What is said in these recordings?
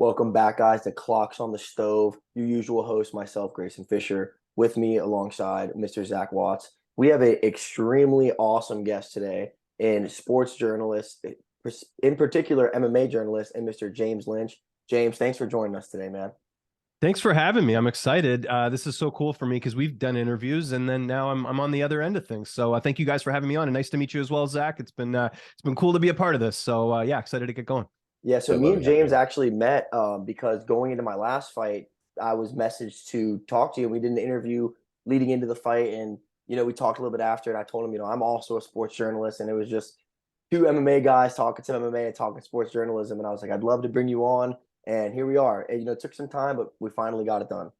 Welcome back, guys, to Clocks on the Stove. Your usual host, myself, Grayson Fisher, with me alongside Mr. Zach Watts. We have an extremely awesome guest today in sports journalist, in particular MMA journalist, and Mr. James Lynch. James, thanks for joining us today, man. Thanks for having me. I'm excited. This is so cool for me because we've done interviews, and then now I'm on the other end of things. So thank you guys for having me on, and nice to meet you as well, Zach. It's been cool to be a part of this. So yeah, excited to get going. Yeah, so I me love and having James you. actually met because going into my last fight, I was messaged to talk to you. We did an interview leading into the fight, and we talked a little bit after, and I told him, I'm also a sports journalist, and it was just two MMA guys talking to MMA and talking sports journalism, and I was like, I'd love to bring you on, and here we are. And, it took some time, but we finally got it done.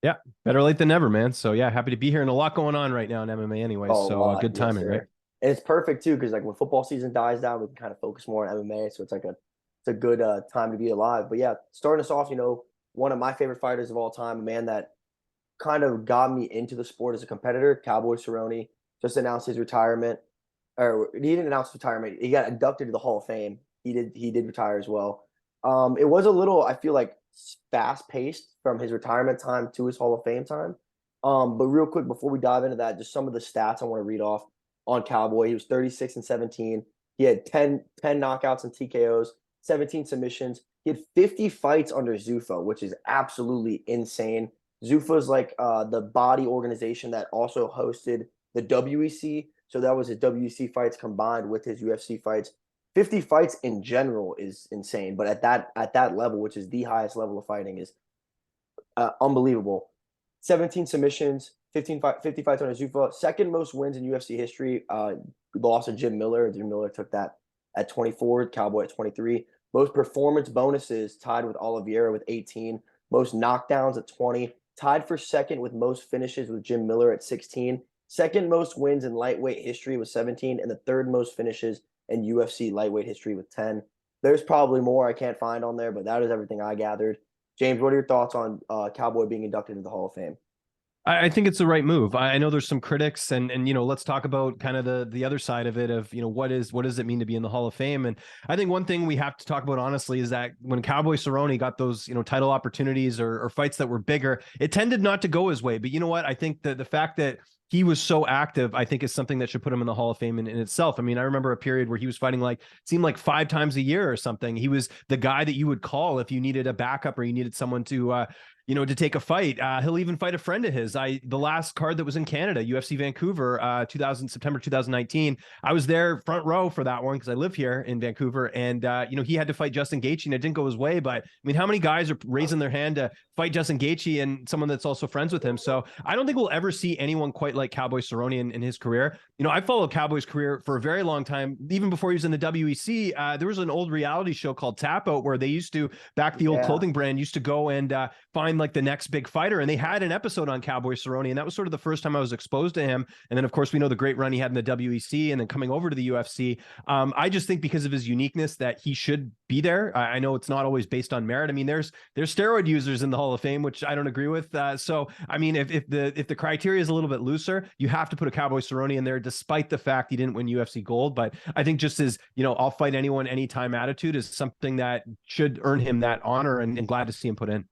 Yeah, better late than never, man. So yeah, happy to be here, and a lot going on right now in MMA anyway. Oh, a So lot, good yes, timing, right? sir. And it's perfect too, because like when football season dies down, we can kind of focus more on MMA. So it's a good time to be alive. But yeah, starting us off, one of my favorite fighters of all time, a man that kind of got me into the sport as a competitor, Cowboy Cerrone, just announced his retirement. Or he didn't announce retirement. He got inducted to the Hall of Fame. He did retire as well. It was a little, I feel like, fast paced from his retirement time to his Hall of Fame time. But real quick, before we dive into that, just some of the stats I want to read off on Cowboy. He was 36 and 17. He had 10 knockouts and TKOs, 17 submissions. He had 50 fights under Zuffa, which is absolutely insane. Zuffa is like the body organization that also hosted the WEC. So that was his WEC fights combined with his UFC fights. 50 fights in general is insane, but at that level, which is the highest level of fighting, is unbelievable. 17 submissions, 50 fights on Zuffa. Second most wins in UFC history. Lost to Jim Miller. Jim Miller took that at 24, Cowboy at 23. Most performance bonuses, tied with Oliveira with 18. Most knockdowns at 20. Tied for second with most finishes with Jim Miller at 16. Second most wins in lightweight history with 17. And the third most finishes in UFC lightweight history with 10. There's probably more I can't find on there, but that is everything I gathered. James, what are your thoughts on Cowboy being inducted into the Hall of Fame? I think it's the right move. I know there's some critics, and let's talk about kind of the other side of it of what does it mean to be in the Hall of Fame. And I think one thing we have to talk about honestly is that when Cowboy Cerrone got those title opportunities or fights that were bigger, it tended not to go his way. But you know what? I think that the fact that he was so active, I think, is something that should put him in the Hall of Fame in itself. I mean, I remember a period where he was fighting seemed like 5 times a year or something. He was the guy that you would call if you needed a backup or you needed someone to to take a fight. He'll even fight a friend of his. The last card that was in Canada, UFC Vancouver, September 2019. I was there front row for that one because I live here in Vancouver, and he had to fight Justin Gaethje, and it didn't go his way. But I mean, how many guys are raising their hand to fight Justin Gaethje and someone that's also friends with him? So I don't think we'll ever see anyone quite like Cowboy Cerrone in his career. I followed Cowboy's career for a very long time, even before he was in the WEC. There was an old reality show called Tap Out where they used to, back the old clothing brand, used to go and find like the next big fighter, and they had an episode on Cowboy Cerrone, and that was sort of the first time I was exposed to him. And then of course we know the great run he had in the WEC and then coming over to the UFC. I just think because of his uniqueness that he should be there. I know it's not always based on merit. I mean, there's steroid users in the Hall of Fame, which I don't agree with. So I mean, if the criteria is a little bit looser, you have to put a Cowboy Cerrone in there, despite the fact he didn't win UFC gold. But I think just as I'll fight anyone anytime attitude is something that should earn him that honor, and glad to see him put in.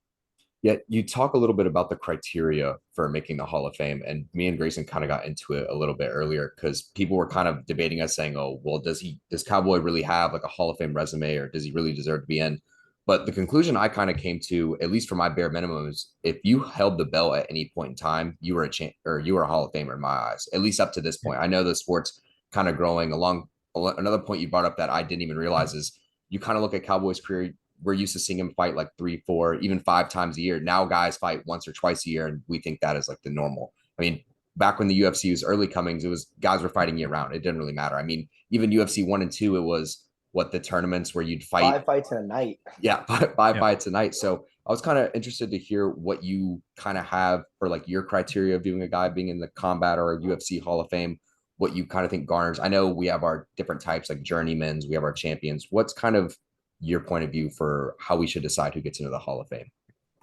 Yeah, you talk a little bit about the criteria for making the Hall of Fame, and me and Grayson kind of got into it a little bit earlier because people were kind of debating us, saying, "Oh, well, does Cowboy really have like a Hall of Fame resume, or does he really deserve to be in?" But the conclusion I kind of came to, at least for my bare minimum, is if you held the belt at any point in time, you were a champ or you were a Hall of Famer in my eyes, at least up to this point. I know the sport's kind of growing along. Another point you brought up that I didn't even realize is you kind of look at Cowboy's career. We're used to seeing him fight like 3, 4, even 5 times a year. Now guys fight once or twice a year, and we think that is like the normal. I mean, back when the UFC was early comings, it was guys were fighting year round. It didn't really matter. I mean, even UFC 1 and 2, it was what the tournaments where you'd fight 5 fights in a night. Yeah, five fights a night. So I was kind of interested to hear what you kind of have for like your criteria of viewing a guy being in the combat or UFC Hall of Fame, what you kind of think garners. I know we have our different types like journeymans, we have our champions. What's kind of your point of view for how we should decide who gets into the Hall of Fame?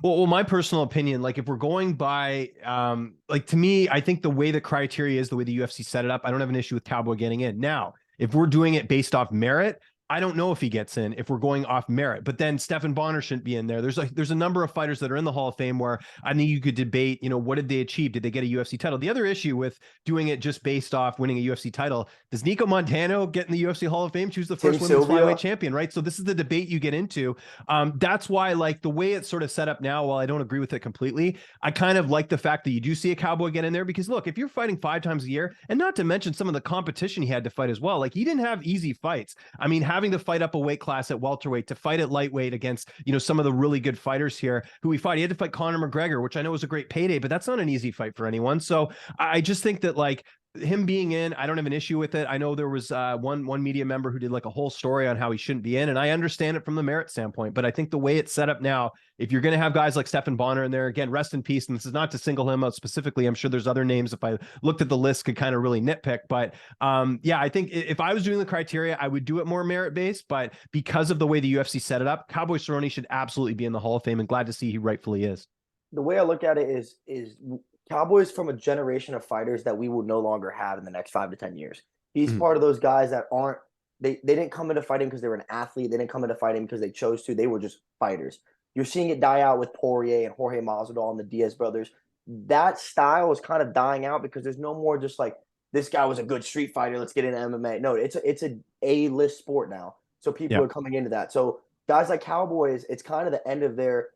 Well, my personal opinion, like if we're going by, like to me, I think the way the criteria is, the way the UFC set it up, I don't have an issue with Cowboy getting in. Now, if we're doing it based off merit, I don't know if he gets in if we're going off merit, but then Stephan Bonner shouldn't be in there. There's a number of fighters that are in the Hall of Fame where I think you could debate, what did they achieve? Did they get a UFC title? The other issue with doing it just based off winning a UFC title, does Nico Montano get in the UFC Hall of Fame? She was the first women's flyweight champion, right? So this is the debate you get into. That's why, like, the way it's sort of set up now, while I don't agree with it completely, I kind of like the fact that you do see a Cowboy get in there, because look, if you're fighting 5 times a year, and not to mention some of the competition he had to fight as well, like, he didn't have easy fights. I mean, having to fight up a weight class at welterweight, to fight at lightweight against, some of the really good fighters here who he fought. He had to fight Conor McGregor, which I know was a great payday, but that's not an easy fight for anyone. So I just think that, like, him being in, I don't have an issue with it. I know there was one media member who did like a whole story on how he shouldn't be in, and I understand it from the merit standpoint, but I think the way it's set up now, if you're going to have guys like Stephan Bonner in there, again, rest in peace, and this is not to single him out specifically, I'm sure there's other names, if I looked at the list, could kind of really nitpick, but yeah, I think if I was doing the criteria, I would do it more merit based, but because of the way the UFC set it up, Cowboy Cerrone should absolutely be in the Hall of Fame, and glad to see he rightfully is. The way I look at it is Cowboys from a generation of fighters that we will no longer have in the next 5 to 10 years. He's part of those guys that aren't, they didn't come into fighting because they were an athlete. They didn't come into fighting because they chose to. They were just fighters. You're seeing it die out with Poirier and Jorge Masvidal and the Diaz brothers. That style is kind of dying out because there's no more just like, this guy was a good street fighter, let's get into MMA. No, it's a A-list sport now. So people are coming into that. So guys like Cowboys, it's kind of the end of their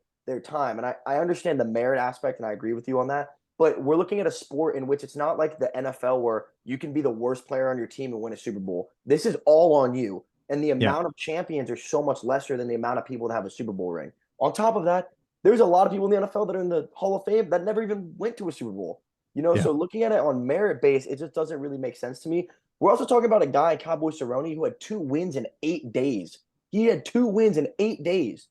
time. And I understand the merit aspect, and I agree with you on that. But we're looking at a sport in which it's not like the NFL where you can be the worst player on your team and win a Super Bowl. This is all on you. And the amount of champions are so much lesser than the amount of people that have a Super Bowl ring. On top of that, there's a lot of people in the NFL that are in the Hall of Fame that never even went to a Super Bowl. So looking at it on merit base, it just doesn't really make sense to me. We're also talking about a guy, Cowboy Cerrone, who had 2 wins in 8 days. He had 2 wins in 8 days.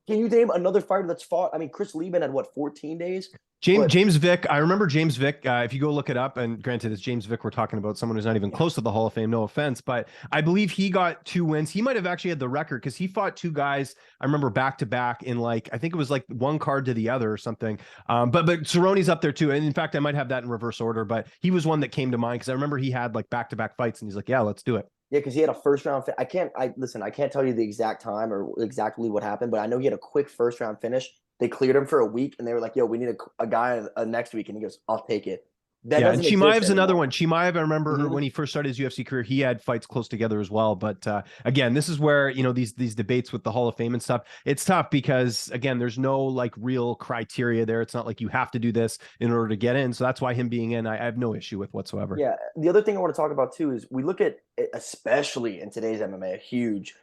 Can you name another fighter that's fought? I mean, Chris Lieben had, 14 days? James Vick. I remember James Vick. If you go look it up, and granted, it's James Vick we're talking about, someone who's not even close to the Hall of Fame, no offense, but I believe he got 2 wins. He might have actually had the record because he fought 2 guys, I remember, back to back in, like, I think it was like one card to the other or something. But Cerrone's up there too. And in fact, I might have that in reverse order, but he was one that came to mind because I remember he had like back-to-back fights, and he's like, yeah, let's do it. Yeah, because he had a first round. I can't tell you the exact time or exactly what happened, but I know he had a quick first round finish. They cleared him for a week, and they were like, "Yo, we need a guy next week," and he goes, "I'll take it." And Chimaev's another one. Chimaev, I remember when he first started his UFC career, he had fights close together as well. But again, this is where, these debates with the Hall of Fame and stuff, it's tough because, again, there's no like real criteria there. It's not like you have to do this in order to get in. So that's why him being in, I have no issue with whatsoever. Yeah. The other thing I want to talk about too is we look at, especially in today's MMA, huge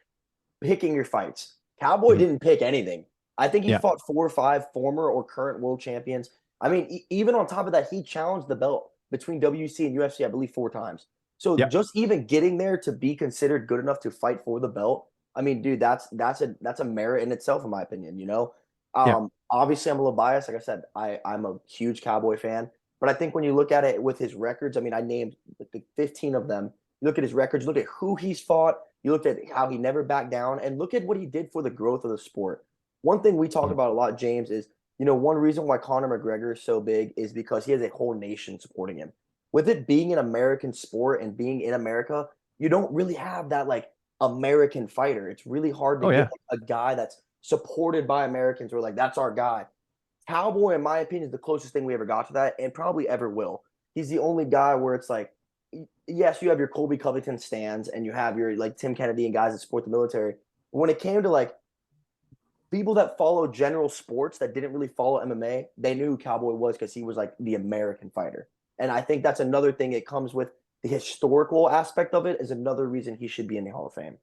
picking your fights. Cowboy didn't pick anything. I think he fought 4 or 5 former or current world champions. I mean, even on top of that, he challenged the belt between WC and UFC, I believe, 4 times. So just even getting there to be considered good enough to fight for the belt, I mean, dude, that's a merit in itself, in my opinion. Obviously, I'm a little biased. Like I said, I'm a huge Cowboy fan, but I think when you look at it with his records, I mean, I named like 15 of them. You look at his records, look at who he's fought, you look at how he never backed down, and look at what he did for the growth of the sport. One thing we talk about a lot, James, is one reason why Conor McGregor is so big is because he has a whole nation supporting him. With it being an American sport and being in America, you don't really have that like American fighter. It's really hard to get like, a guy that's supported by Americans or like, that's our guy. Cowboy, in my opinion, is the closest thing we ever got to that and probably ever will. He's the only guy where it's like, yes, you have your Colby Covington stands and you have your like Tim Kennedy and guys that support the military. But when it came to like people that follow general sports that didn't really follow MMA, they knew who Cowboy was because he was like the American fighter. And I think that's another thing. It comes with the historical aspect of it is another reason he should be in the Hall of Fame.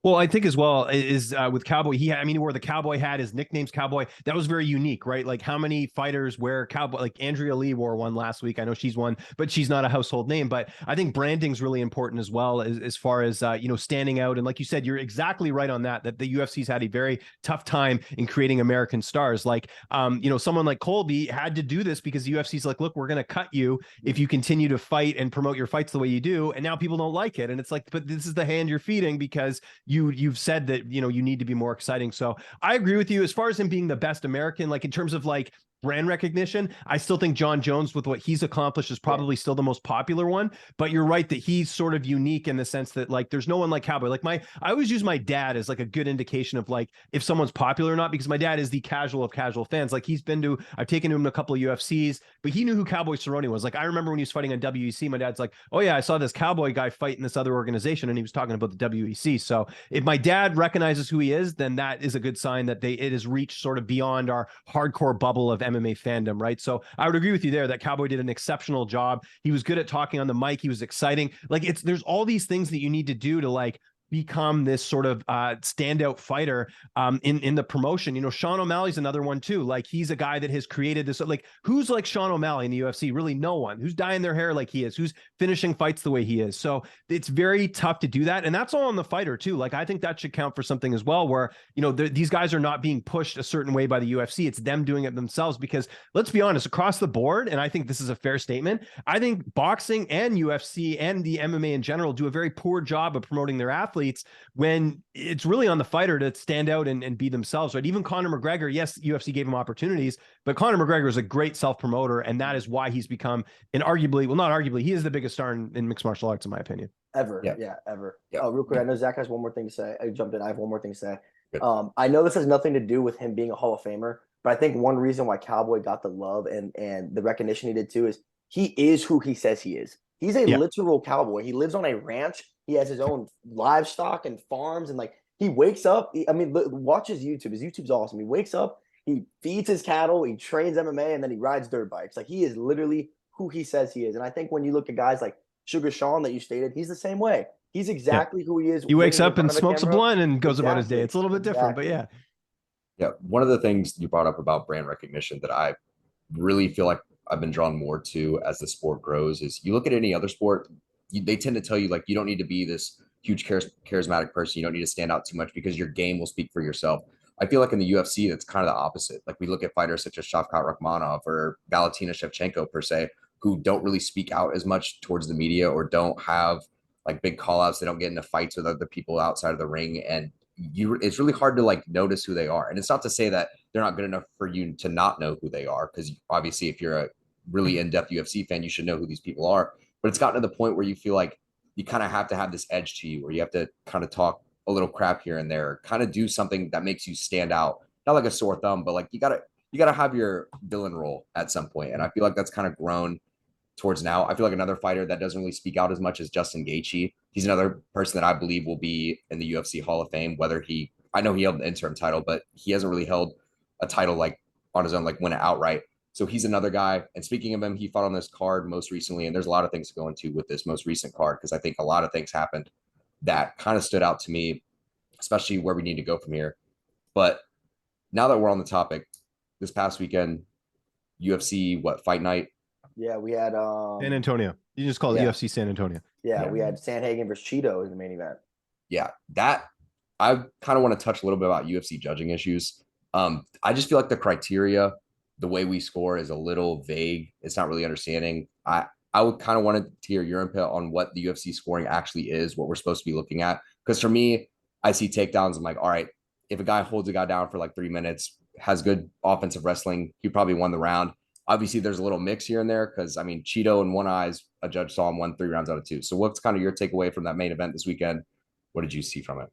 Well, I think as well is with Cowboy, he wore the Cowboy hat. His nickname's Cowboy. That was very unique, right? Like how many fighters wear Cowboy? Like Andrea Lee wore one last week. I know she's one, but she's not a household name. But I think branding's really important as well as far as standing out. And like you said, you're exactly right on that the UFC's had a very tough time in creating American stars. Like someone like Colby had to do this because the UFC's like, look, we're going to cut you if you continue to fight and promote your fights the way you do. And now people don't like it. And it's like, but this is the hand you're feeding because you've said that you need to be more exciting. So I agree with you as far as him being the best American, like in terms of like brand recognition, I still think John Jones, with what he's accomplished, is probably still the most popular one. But you're right that he's sort of unique in the sense that, like, there's no one like Cowboy. Like, I always use my dad as like a good indication of like if someone's popular or not, because my dad is the casual of casual fans. Like, I've taken him to a couple of UFCs, but he knew who Cowboy Cerrone was. Like, I remember when he was fighting on WEC, my dad's like, oh yeah, I saw this Cowboy guy fight in this other organization, and he was talking about the WEC. So if my dad recognizes who he is, then that is a good sign that it has reached sort of beyond our hardcore bubble of MMA fandom, right? So I would agree with you there that Cowboy did an exceptional job. He was good at talking on the mic. He was exciting. Like, there's all these things that you need to do to like become this sort of standout fighter in the promotion. You know, Sean O'Malley's another one too. Like, he's a guy that has created this, like, who's like Sean O'Malley in the UFC? Really no one. Who's dyeing their hair like he is, who's finishing fights the way he is. So it's very tough to do that. And that's all on the fighter too. Like, I think that should count for something as well, where, you know, these guys are not being pushed a certain way by the UFC. It's them doing it themselves, because let's be honest, across the board, and I think this is a fair statement, I think boxing and UFC and the MMA in general do a very poor job of promoting their athletes, when it's really on the fighter to stand out and be themselves, right? Even Conor McGregor, yes, UFC gave him opportunities, but Conor McGregor is a great self-promoter, and that is why he's become an arguably, well, not arguably, he is the biggest star in mixed martial arts, in my opinion. Ever. Yeah. Yeah, ever. Yeah. Oh, real quick, I know Zach has one more thing to say. I jumped in. I have one more thing to say. Good. I know this has nothing to do with him being a Hall of Famer, but I think one reason why Cowboy got the love and the recognition he did too is he is who he says he is. He's a literal cowboy. He lives on a ranch. He has his own livestock and farms, and like, he wakes up. Watch his YouTube. His YouTube's awesome. He wakes up, he feeds his cattle, he trains MMA, and then he rides dirt bikes. Like, he is literally who he says he is. And I think when you look at guys like Sugar Sean that you stated, he's the same way. He's exactly who he is. He wakes up and smokes a blunt and goes about his day. It's a little bit different, but yeah. Yeah. One of the things you brought up about brand recognition that I really feel like I've been drawn more to as the sport grows is, you look at any other sport, they tend to tell you, like, you don't need to be this huge charismatic person. You don't need to stand out too much, because your game will speak for yourself. I feel like in the UFC, that's kind of the opposite. Like, we look at fighters such as Shavkat Rakhmonov or Valentina Shevchenko per se, who don't really speak out as much towards the media, or don't have like big call outs. They don't get into fights with other people outside of the ring. And it's really hard to like notice who they are. And it's not to say that they're not good enough for you to not know who they are, because obviously if you're a really in-depth UFC fan, you should know who these people are. But it's gotten to the point where you feel like you kind of have to have this edge to you, where you have to kind of talk a little crap here and there, kind of do something that makes you stand out. Not like a sore thumb, but like you gotta have your villain role at some point. And I feel like that's kind of grown towards now. I feel like another fighter that doesn't really speak out as much as Justin Gaethje. He's another person that I believe will be in the UFC Hall of Fame, I know he held an interim title, but he hasn't really held a title like on his own, like win it outright. So he's another guy. And speaking of him, he fought on this card most recently, and there's a lot of things to go into with this most recent card, because I think a lot of things happened that kind of stood out to me, especially where we need to go from here. But now that we're on the topic, this past weekend, UFC, fight night? Yeah, we had San Antonio. You just call it UFC San Antonio. Yeah, we had Sandhagen versus Chito in the main event. Yeah, that I kind of want to touch a little bit about UFC judging issues. I just feel like the criteria, the way we score, is a little vague. It's not really understanding. I would kind of want to hear your input on what the UFC scoring actually is, what we're supposed to be looking at. Because for me, I see takedowns. I'm like, all right, if a guy holds a guy down for like 3 minutes, has good offensive wrestling, he probably won the round. Obviously, there's a little mix here and there, because, I mean, Chito in one eyes, a judge saw him won 3 rounds out of 2. So what's kind of your takeaway from that main event this weekend? What did you see from it?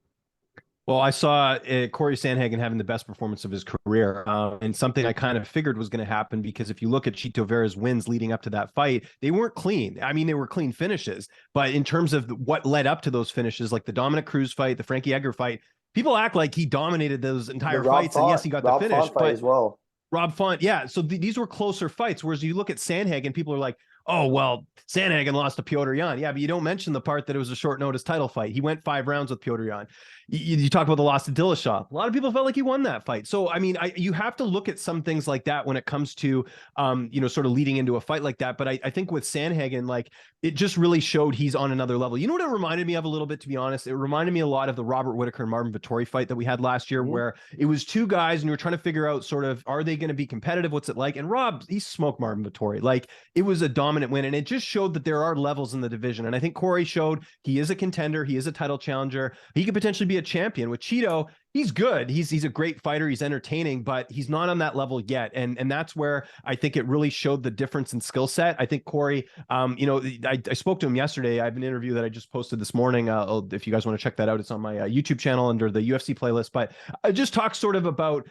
Well, I saw Corey Sandhagen having the best performance of his career, and something I kind of figured was going to happen, because if you look at Chito Vera's wins leading up to that fight, they weren't clean. I mean, they were clean finishes, but in terms of what led up to those finishes, like the Dominic Cruz fight, the Frankie Edgar fight, people act like he dominated those entire fights, and yes, he got the finish, but as well. Rob Font, yeah. So these were closer fights. Whereas you look at Sandhagen, people are like, oh, well, Sandhagen lost to Piotr Jan. Yeah, but you don't mention the part that it was a short notice title fight. He went 5 rounds with Piotr Jan. You talk about the loss to Dillashaw. A lot of people felt like he won that fight. So, I mean, you have to look at some things like that when it comes to, sort of leading into a fight like that. But I think with Sandhagen, like, it just really showed he's on another level. You know what it reminded me of a little bit, to be honest? It reminded me a lot of the Robert Whittaker and Marvin Vettori fight that we had last year, where it was 2 guys and you were trying to figure out sort of, are they going to be competitive? What's it like? And Rob, he smoked Marvin Vettori. Like, it was a dominant win. And it just showed that there are levels in the division. And I think Corey showed he is a contender. He is a title challenger. He could potentially be a champion. With Chito, he's good. He's a great fighter. He's entertaining, but he's not on that level yet. And that's where I think it really showed the difference in skill set. I think Corey, I spoke to him yesterday. I have an interview that I just posted this morning. If you guys want to check that out, it's on my YouTube channel under the UFC playlist. But I just talked sort of about,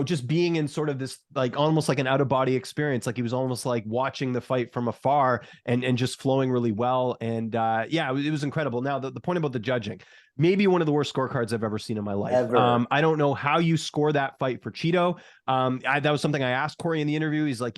just being in sort of this, like almost like an out of body experience. Like he was almost like watching the fight from afar and just flowing really well. And it was incredible. Now, the point about the judging, maybe one of the worst scorecards I've ever seen in my life. I don't know how you score that fight for Chito. That was something I asked Corey in the interview. He's like,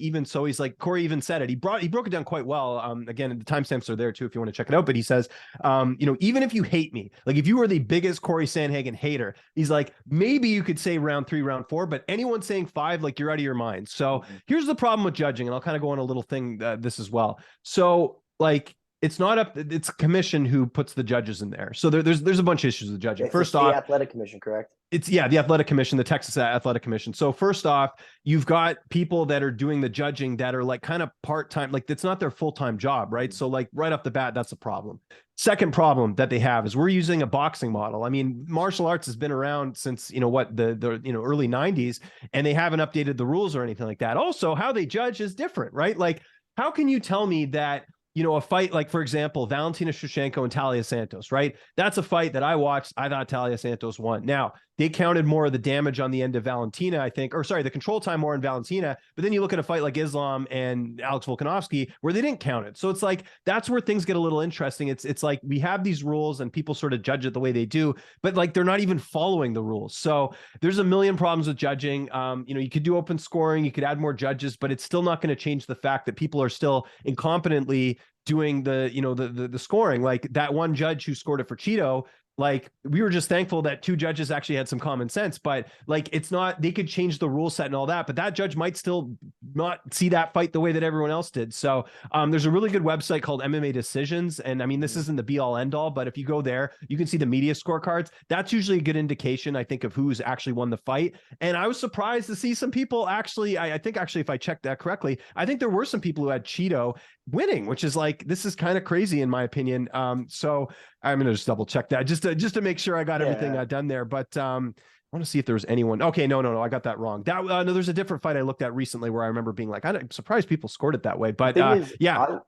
Corey even said it. He broke it down quite well. Again, the timestamps are there too, if you want to check it out. But he says, even if you hate me, like if you were the biggest Corey Sandhagen hater, he's like, maybe you could say round 3, round 4, but anyone saying 5, like you're out of your mind. So here's the problem with judging. And I'll kind of go on a little thing, this as well. So like, it's not it's commission who puts the judges in there. So there's a bunch of issues with judging. First off, the athletic commission, correct? The athletic commission, the Texas Athletic Commission. So first off, you've got people that are doing the judging that are like kind of part-time, like it's not their full-time job, right? So like right off the bat, that's a problem. Second problem that they have is we're using a boxing model. I mean, martial arts has been around since, the early 90s, and they haven't updated the rules or anything like that. Also, how they judge is different, right? Like, how can you tell me that a fight like, for example, Valentina Shevchenko and Talia Santos, right? That's a fight that I watched. I thought Talia Santos won. Now, they counted more of the damage on the end of Valentina, I think, the control time more on Valentina. But then you look at a fight like Islam and Alex Volkanovski where they didn't count it. So it's like, that's where things get a little interesting. It's like we have these rules and people sort of judge it the way they do, but like they're not even following the rules. So there's a million problems with judging. You could do open scoring, you could add more judges, but it's still not going to change the fact that people are still incompetently doing the scoring. Like that one judge who scored it for Chito, like we were just thankful that 2 judges actually had some common sense, but like it's not, they could change the rule set and all that, but that judge might still not see that fight the way that everyone else did. So there's a really good website called MMA Decisions. And I mean, this isn't the be all end all, but if you go there, you can see the media scorecards. That's usually a good indication, I think, of who's actually won the fight. And I was surprised to see some people actually, I think actually, if I checked that correctly, I think there were some people who had Chito winning, which is like, this is kind of crazy in my opinion. So I'm going to just double check that just to make sure I got everything done there. But I want to see if there was anyone. Okay, no, I got that wrong. No, there's a different fight I looked at recently where I remember being like, I'm surprised people scored it that way. But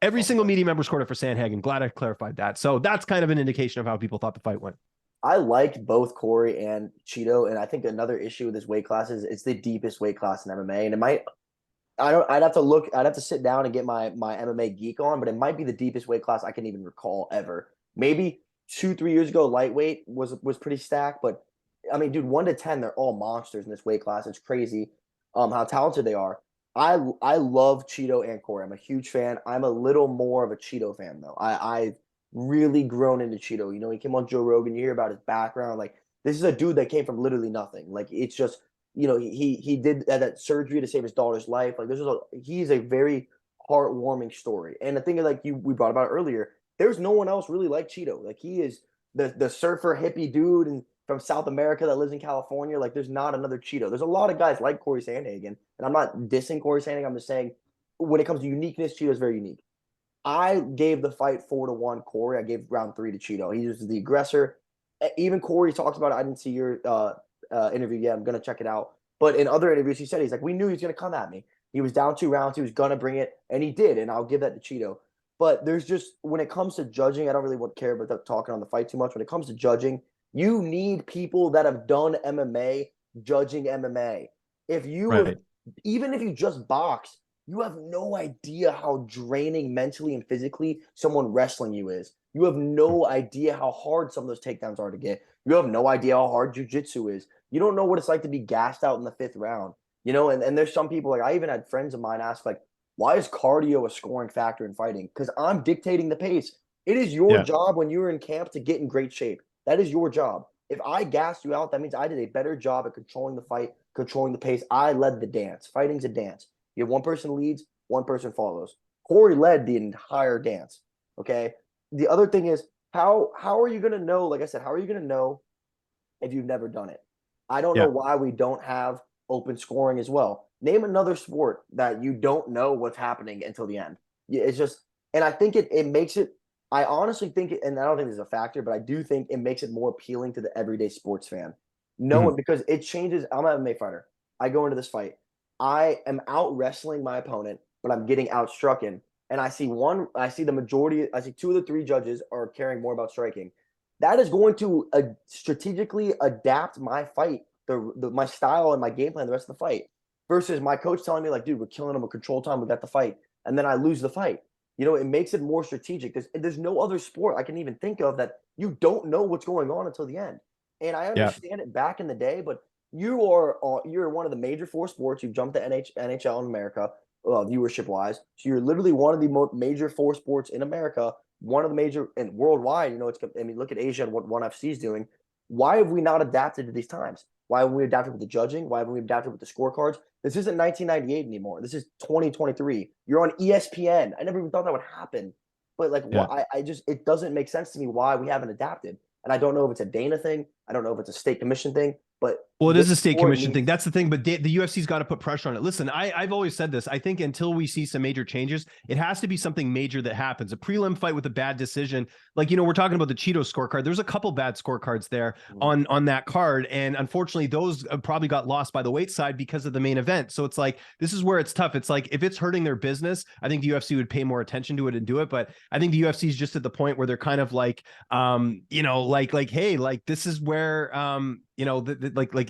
every single media member scored it for Sandhagen. Glad I clarified that. So that's kind of an indication of how people thought the fight went. I liked both Corey and Chito, and I think another issue with this weight class is it's the deepest weight class in MMA, and it might. I'd have to sit down and get my MMA geek on, but it might be the deepest weight class I can even recall ever. Maybe 2-3 years ago, lightweight was pretty stacked, but I mean, dude, 1 to 10, they're all monsters in this weight class. It's crazy how talented they are. I love Chito and Corey. I'm a huge fan. I'm a little more of a Chito fan though. I've really grown into Chito. He came on Joe Rogan. You hear about his background. Like, this is a dude that came from literally nothing. Like, it's just, he did that surgery to save his daughter's life. Like, he's a very heartwarming story. And the thing is, like we brought about earlier, there's no one else really like Chito. Like, he is the surfer hippie dude and from South America that lives in California. Like, there's not another Chito. There's a lot of guys like Corey Sandhagen, and I'm not dissing Corey Sandhagen. I'm just saying when it comes to uniqueness, Chito's very unique. I gave the fight 4-1 Corey. I gave round 3 to Chito. He was the aggressor. Even Corey talks about it. I didn't see your interview yet. I'm going to check it out. But in other interviews, he said, he's like, we knew he was going to come at me. He was down 2 rounds. He was going to bring it, and he did. And I'll give that to Chito. But there's just, when it comes to judging, I don't really care about talking on the fight too much. When it comes to judging, you need people that have done MMA judging MMA. Even if you just box, you have no idea how draining mentally and physically someone wrestling you is. You have no idea how hard some of those takedowns are to get. You have no idea how hard jiu-jitsu is. You don't know what it's like to be gassed out in the 5th round. And there's some people, like I even had friends of mine ask, like, why is cardio a scoring factor in fighting? Because I'm dictating the pace. It is your job when you're in camp to get in great shape. That is your job. If I gassed you out, that means I did a better job at controlling the fight, controlling the pace. I led the dance. Fighting's a dance. You have one person leads, one person follows. Corey led the entire dance. Okay. The other thing is, how are you going to know? Like I said, how are you going to know if you've never done it? I don't know why we don't have open scoring as well. Name another sport that you don't know what's happening until the end. It's just, and I think it makes it. I honestly think, and I don't think this is a factor, but I do think it makes it more appealing to the everyday sports fan. knowing because it changes. I'm an MMA fighter. I go into this fight. I am out wrestling my opponent, but I'm getting outstrucken. And I see the majority, I see two of the three judges are caring more about striking. That is going to strategically adapt my fight, my style and my game plan the rest of the fight. Versus my coach telling me, like, dude, we're killing him with control time, we got the fight. And then I lose the fight. It makes it more strategic. There's no other sport I can even think of that you don't know what's going on until the end. And I understand it back in the day, but you're one of the major four sports. You've jumped to NHL in America, viewership wise. So you're literally one of the major four sports in America, one of the major and worldwide. Look at Asia and what ONE FC is doing. Why have we not adapted to these times? Why haven't we adapted with the judging? Why haven't we adapted with the scorecards? This isn't 1998 anymore. This is 2023. You're on ESPN. I never even thought that would happen. But it doesn't make sense to me why we haven't adapted. And I don't know if it's a Dana thing. I don't know if it's a state commission thing. But well, it is a state commission thing. That's the thing. But the UFC's got to put pressure on it. Listen, I've always said this. I think until we see some major changes, it has to be something major that happens. A prelim fight with a bad decision. Like, we're talking about the Chito scorecard. There's a couple bad scorecards there on that card. And unfortunately, those probably got lost by the weight side because of the main event. So it's like, this is where it's tough. It's like, if it's hurting their business, I think the UFC would pay more attention to it and do it. But I think the UFC is just at the point where they're kind of like, hey, like, this is where,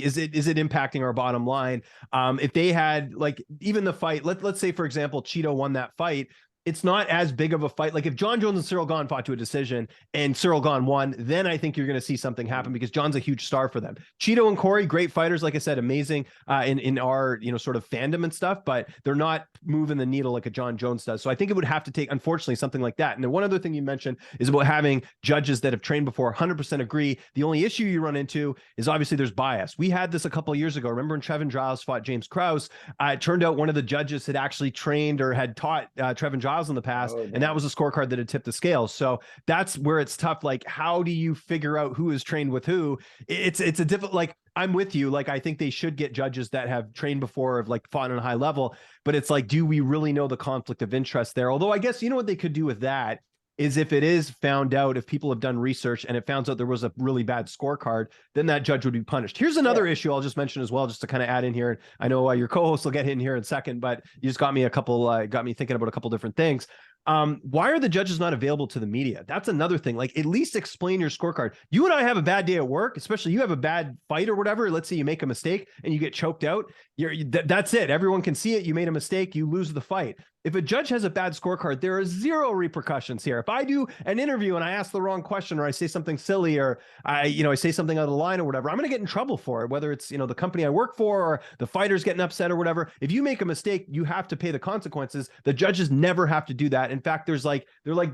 is it impacting our bottom line? If they had, like, even the fight, let's say, for example, Chito won that fight, it's not as big of a fight. Like if John Jones and Cyril Gane fought to a decision and Cyril Gane won, then I think you're going to see something happen because John's a huge star for them. Chito and Corey, great fighters, like I said, amazing in our sort of fandom and stuff, but they're not moving the needle like a John Jones does. So I think it would have to take, unfortunately, something like that. And then one other thing you mentioned is about having judges that have trained before. 100% agree. The only issue you run into is obviously there's bias. We had this a couple of years ago. Remember when Trevin Giles fought James Krause? It turned out one of the judges had actually trained or had taught Trevin Giles in the past, and that was a scorecard that had tipped the scales. So that's where it's tough. Like, how do you figure out who is trained with who? It's a difficult, like, I'm with you. Like, I think they should get judges that have trained before, have like fought on a high level, but it's like, do we really know the conflict of interest there? Although I guess, what they could do with that is if it is found out, if people have done research and it found out there was a really bad scorecard, then that judge would be punished. Here's another issue I'll just mention as well, just to kind of add in here. I know your co-host will get in here in a second, but you just got me thinking about a couple different things. Why are the judges not available to the media? That's another thing. Like, at least explain your scorecard. You and I have a bad day at work, especially you have a bad fight or whatever. Let's say you make a mistake and you get choked out. That's it. Everyone can see it. You made a mistake. You lose the fight. If a judge has a bad scorecard, there are zero repercussions here. If I do an interview and I ask the wrong question or I say something silly or I say something out of the line or whatever, I'm going to get in trouble for it, whether it's, the company I work for or the fighter's getting upset or whatever. If you make a mistake, you have to pay the consequences. The judges never have to do that. In fact, they're like,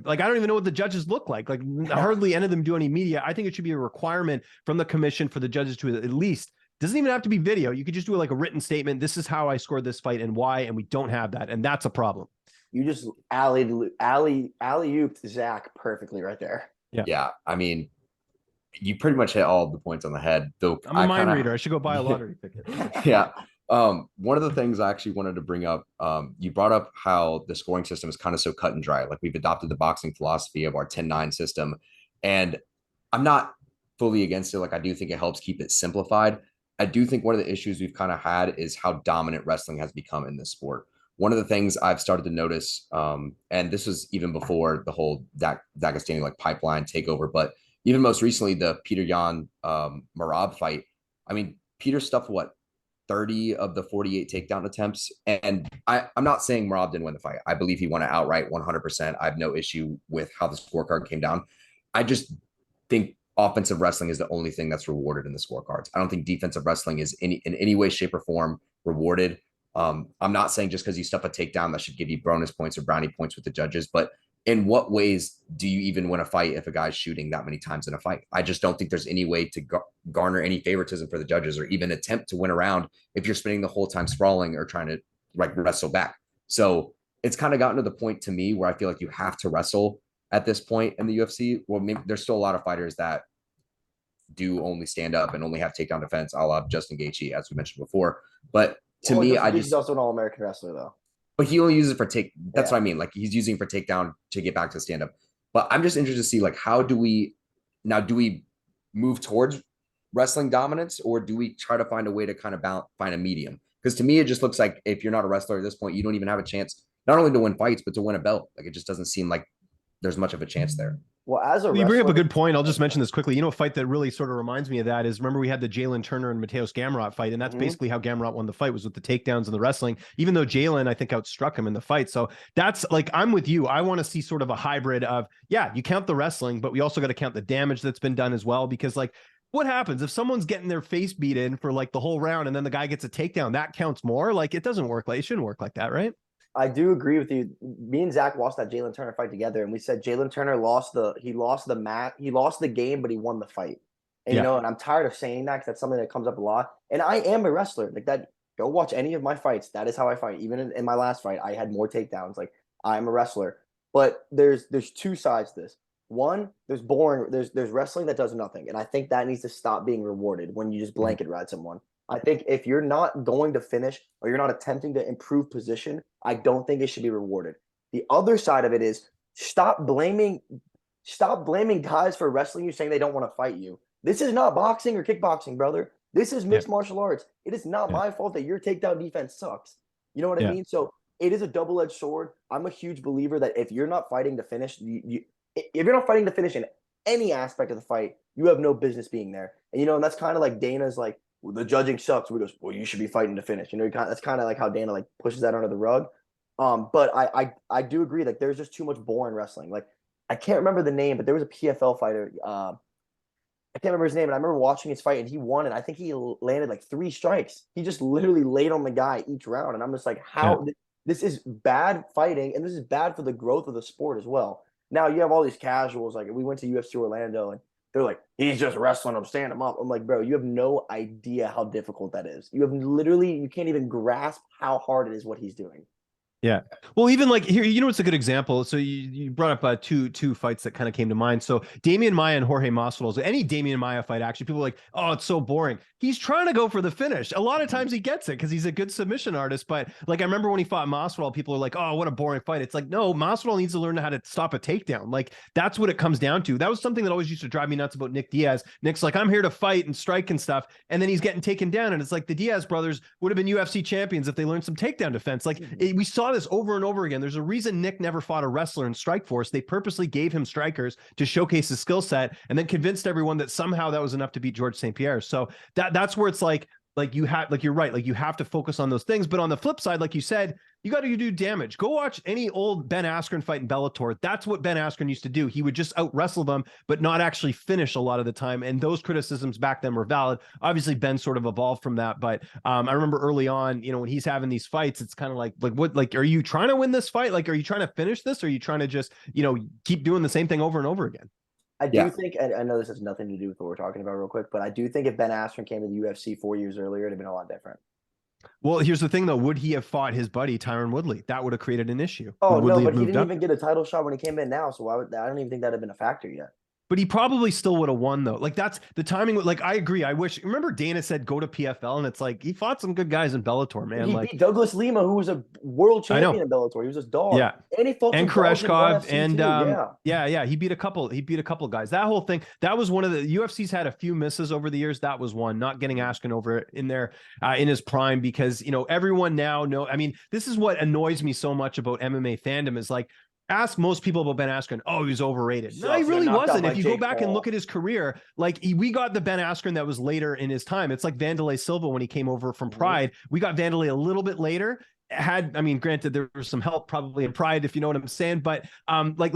I don't even know what the judges look like. Like, hardly any of them do any media. I think it should be a requirement from the commission for the judges to at least, doesn't even have to be video. You could just do like a written statement. This is how I scored this fight and why, and we don't have that. And that's a problem. You just alley-ooped Zach perfectly right there. Yeah. I mean, you pretty much hit all the points on the head. Though I'm a mind reader. I should go buy a lottery ticket. Yeah. One of the things I actually wanted to bring up, you brought up how the scoring system is kind of so cut and dry. Like, we've adopted the boxing philosophy of our 10-9 system. And I'm not fully against it. Like, I do think it helps keep it simplified. I do think one of the issues we've kind of had is how dominant wrestling has become in this sport. One of the things I've started to notice, and this was even before the whole Dagestani like pipeline takeover, but even most recently, the Peter Yan Marab fight. I mean, Peter stuffed 30 of the 48 takedown attempts. And I'm not saying Marab didn't win the fight. I believe he won it outright 100%. I have no issue with how the scorecard came down. I just think offensive wrestling is the only thing that's rewarded in the scorecards. I don't think defensive wrestling is in any way, shape, or form rewarded. I'm not saying just because you stuff a takedown that should give you bonus points or brownie points with the judges, but in what ways do you even win a fight if a guy's shooting that many times in a fight? I just don't think there's any way to garner any favoritism for the judges or even attempt to win a round if you're spending the whole time sprawling or trying to wrestle back. So it's kind of gotten to the point to me where I feel like you have to wrestle at this point in the UFC. Well, maybe there's still a lot of fighters that do only stand up and only have takedown defense, a la Justin Gaethje, as we mentioned before. But to me, he's also an All-American wrestler, though. But he only uses it for that's what I mean. Like, he's using for takedown to get back to stand up. But I'm just interested to see, like, how do we move towards wrestling dominance, or do we try to find a way to kind of find a medium? Because to me, it just looks like if you're not a wrestler at this point, you don't even have a chance not only to win fights, but to win a belt. Like, it just doesn't seem like there's much of a chance there. Well, as a Well, you bring up a wrestler, good point. I'll just mention this quickly. You know, a fight that really sort of reminds me of that is, remember we had the Jalen Turner and Mateus Gamrot fight, and that's basically how Gamrot won the fight, was with the takedowns and the wrestling, even though Jalen, I think, outstruck him in the fight. So that's like, I'm with you. I want to see sort of a hybrid of, yeah, you count the wrestling, but we also got to count the damage that's been done as well, because like, what happens if someone's getting their face beat in for like the whole round and then the guy gets a takedown? That counts more. Like, it doesn't work. Like, it shouldn't work like that, right? I do agree with you. Me and Zach watched that Jalen Turner fight together, and we said Jalen Turner lost the game, but he won the fight. And Yeah. you know, and I'm tired of saying that because that's something that comes up a lot. And I am a wrestler. Like that, go watch any of my fights. That is how I fight. Even in my last fight, I had more takedowns. Like, I'm a wrestler. But there's two sides to this. One, there's wrestling that does nothing. And I think that needs to stop being rewarded when you just blanket ride someone. I think if you're not going to finish or you're not attempting to improve position, I don't think it should be rewarded. The other side of it is stop blaming guys for wrestling you, saying they don't want to fight you. This is not boxing or kickboxing, brother. This is mixed martial arts. It is not my fault that your takedown defense sucks. You know what I mean? So it is a double-edged sword. I'm a huge believer that if you're not fighting to finish, if you're not fighting to finish in any aspect of the fight, you have no business being there. And, you know, and that's kind of like Dana's like, well, the judging sucks. We goes, well, you should be fighting to finish. You know, that's kind of like how Dana like pushes that under the rug. But I do agree, like, there's just too much boring wrestling. Like, I can't remember the name, but there was a PFL fighter. I can't remember his name, and I remember watching his fight, and he won, and I think he landed like 3 strikes. He just literally laid on the guy each round, and I'm just like, how this is bad fighting, and this is bad for the growth of the sport as well. Now you have all these casuals, like we went to UFC Orlando, and they're like, he's just wrestling him, stand him up. I'm like, bro, you have no idea how difficult that is. You can't even grasp how hard it is what he's doing. Yeah. Well, even like here, you know, it's a good example. So you brought up two fights that kind of came to mind. So Damian Maia and Jorge Masvidal. So any Damian Maia fight, actually, people are like, oh, it's so boring. He's trying to go for the finish. A lot of times he gets it because he's a good submission artist. But like, I remember when he fought Masvidal, people are like, oh, what a boring fight. It's like, no, Masvidal needs to learn how to stop a takedown. Like, that's what it comes down to. That was something that always used to drive me nuts about Nick Diaz. Nick's like, I'm here to fight and strike and stuff. And then he's getting taken down. And it's like the Diaz brothers would have been UFC champions if they learned some takedown defense. Like, we saw this over and over again. There's a reason Nick never fought a wrestler in Strikeforce. They purposely gave him strikers to showcase his skill set, and then convinced everyone that somehow that was enough to beat George St. Pierre. So that's where it's like you have, like, you're right. Like, you have to focus on those things. But on the flip side, like you said, you got to do damage. Go watch any old Ben Askren fight in Bellator. That's what Ben Askren used to do. He would just out wrestle them, but not actually finish a lot of the time. And those criticisms back then were valid. Obviously, Ben sort of evolved from that. But I remember early on, you know, when he's having these fights, it's kind of like what, like, are you trying to win this fight? Like, are you trying to finish this? Or are you trying to just, you know, keep doing the same thing over and over again? I do think, and I know this has nothing to do with what we're talking about real quick, but I do think if Ben Askren came to the UFC 4 years earlier, it'd have been a lot different. Well, here's the thing, though. Would he have fought his buddy, Tyron Woodley? That would have created an issue. Oh, Would no, but he didn't even get a title shot when he came in now, so I don't even think that had been a factor yet. But he probably still would have won, though. Like, that's the timing. Like, I agree. I wish. Remember, Dana said go to PFL, and it's like he fought some good guys in Bellator, man. He like beat Douglas Lima, who was a world champion in Bellator. He was a dog. Yeah, and he fought Koreshkov, and yeah, he beat a couple guys. That whole thing. That was one of the UFC's had a few misses over the years. That was one. Not getting Askren over in there in his prime, because, you know, everyone now know. I mean, this is what annoys me so much about MMA fandom is like, ask most people about Ben Askren. Oh, he's overrated. No, he really wasn't. If you go back and look at his career, like, we got the Ben Askren that was later in his time. It's like Vanderlei Silva when he came over from Pride. We got Vanderlei a little bit later. I mean, granted, there was some help probably in Pride, if you know what I'm saying, but like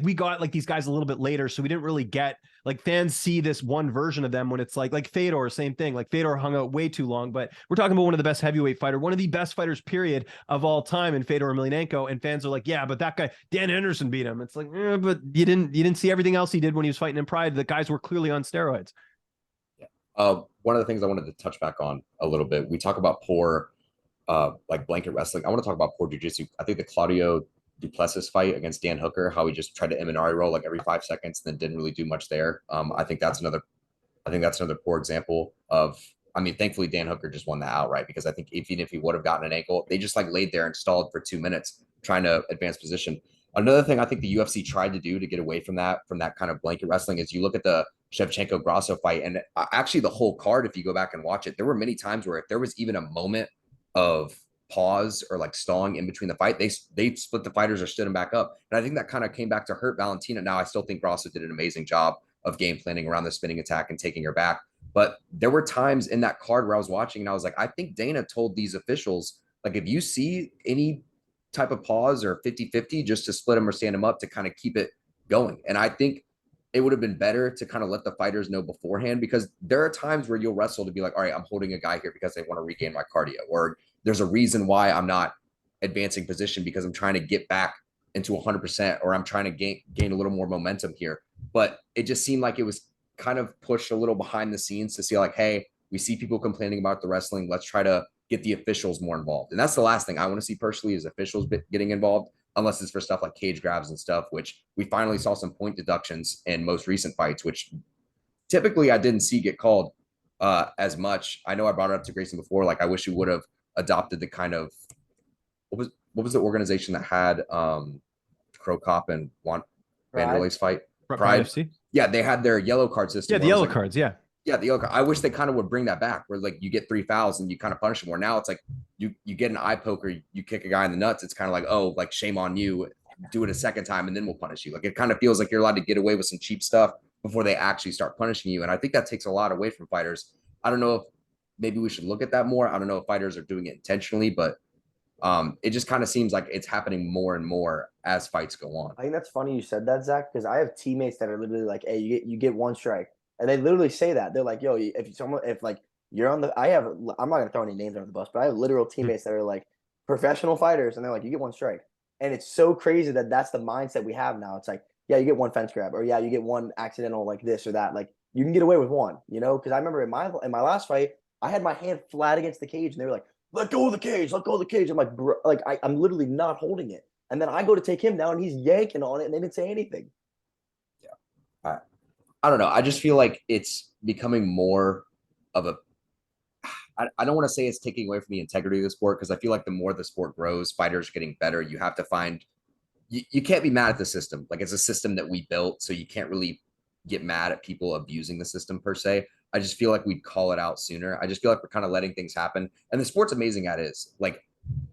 we got like these guys a little bit later, so we didn't really get, like, fans see this one version of them when it's like Fedor, same thing. Like, Fedor hung out way too long, but we're talking about one of the best heavyweight fighter, one of the best fighters period of all time, in Fedor Emelianenko, and fans are like, yeah, but that guy Dan Henderson beat him. It's like, but you didn't see everything else he did when he was fighting in Pride. The guys were clearly on steroids. One of the things I wanted to touch back on a little bit, we talk about poor like blanket wrestling. I want to talk about poor jiu-jitsu. I think the Claudio Duplessis fight against Dan Hooker, how he just tried to Imanari roll like every 5 seconds, and then didn't really do much there. I think that's another poor example of, I mean, thankfully Dan Hooker just won that outright, because I think even if he would have gotten an ankle, they just like laid there and stalled for 2 minutes trying to advance position. Another thing I think the UFC tried to do to get away from that kind of blanket wrestling is you look at the Shevchenko Grasso fight. And actually, the whole card, if you go back and watch it, there were many times where if there was even a moment of pause or like stalling in between the fight, they split the fighters or stood them back up. And I think that kind of came back to hurt Valentina. Now, I still think Grasso did an amazing job of game planning around the spinning attack and taking her back. But there were times in that card where I was watching and I was like, I think Dana told these officials, like, if you see any type of pause or 50-50, just to split them or stand them up to kind of keep it going. And I think it would have been better to kind of let the fighters know beforehand, because there are times where you'll wrestle to be like, all right, I'm holding a guy here because I want to regain my cardio, or there's a reason why I'm not advancing position because I'm trying to get back into 100%, or I'm trying to gain a little more momentum here. But it just seemed like it was kind of pushed a little behind the scenes to see like, hey, we see people complaining about the wrestling. Let's try to get the officials more involved. And that's the last thing I want to see personally, is officials getting involved, unless it's for stuff like cage grabs and stuff, which we finally saw some point deductions in most recent fights, which typically I didn't see get called as much. I know I brought it up to Grayson before. Like, I wish we would have adopted the kind of, what was the organization that had Crow Cop and Vanderlei's fight? Pride FC. Yeah, they had their yellow card system. Yeah, the yellow cards. Yeah. Yeah, the yellow card. I wish they kind of would bring that back, where like you get 3 fouls and you kind of punish them. Where now it's like you get an eye poke or you kick a guy in the nuts. It's kind of like, oh, like shame on you. Do it a second time and then we'll punish you. Like, it kind of feels like you're allowed to get away with some cheap stuff before they actually start punishing you. And I think that takes a lot away from fighters. I don't know if maybe we should look at that more. I don't know if fighters are doing it intentionally, but it just kind of seems like it's happening more and more as fights go on. I think that's funny you said that, Zach, because I have teammates that are literally like, hey, you get 1 strike. And they literally say that. They're like, yo, if like you're on the, I'm not going to throw any names under the bus, but I have literal teammates that are like professional fighters. And they're like, you get 1 strike. And it's so crazy that that's the mindset we have now. It's like, yeah, you get 1 fence grab, or yeah, you get 1 accidental like this or that. Like, you can get away with 1, you know? Because I remember in my last fight, I had my hand flat against the cage, and they were like, let go of the cage, let go of the cage. I'm like, bro, like I'm literally not holding it. And then I go to take him down, and he's yanking on it, and they didn't say anything. Yeah. I don't know. I just feel like it's becoming more of a, I don't want to say it's taking away from the integrity of the sport, because I feel like the more the sport grows, fighters are getting better. You have to find, you can't be mad at the system. Like, it's a system that we built, so you can't really get mad at people abusing the system per se. I just feel like we'd call it out sooner. I just feel like we're kind of letting things happen. And the sport's amazing at it is. Like,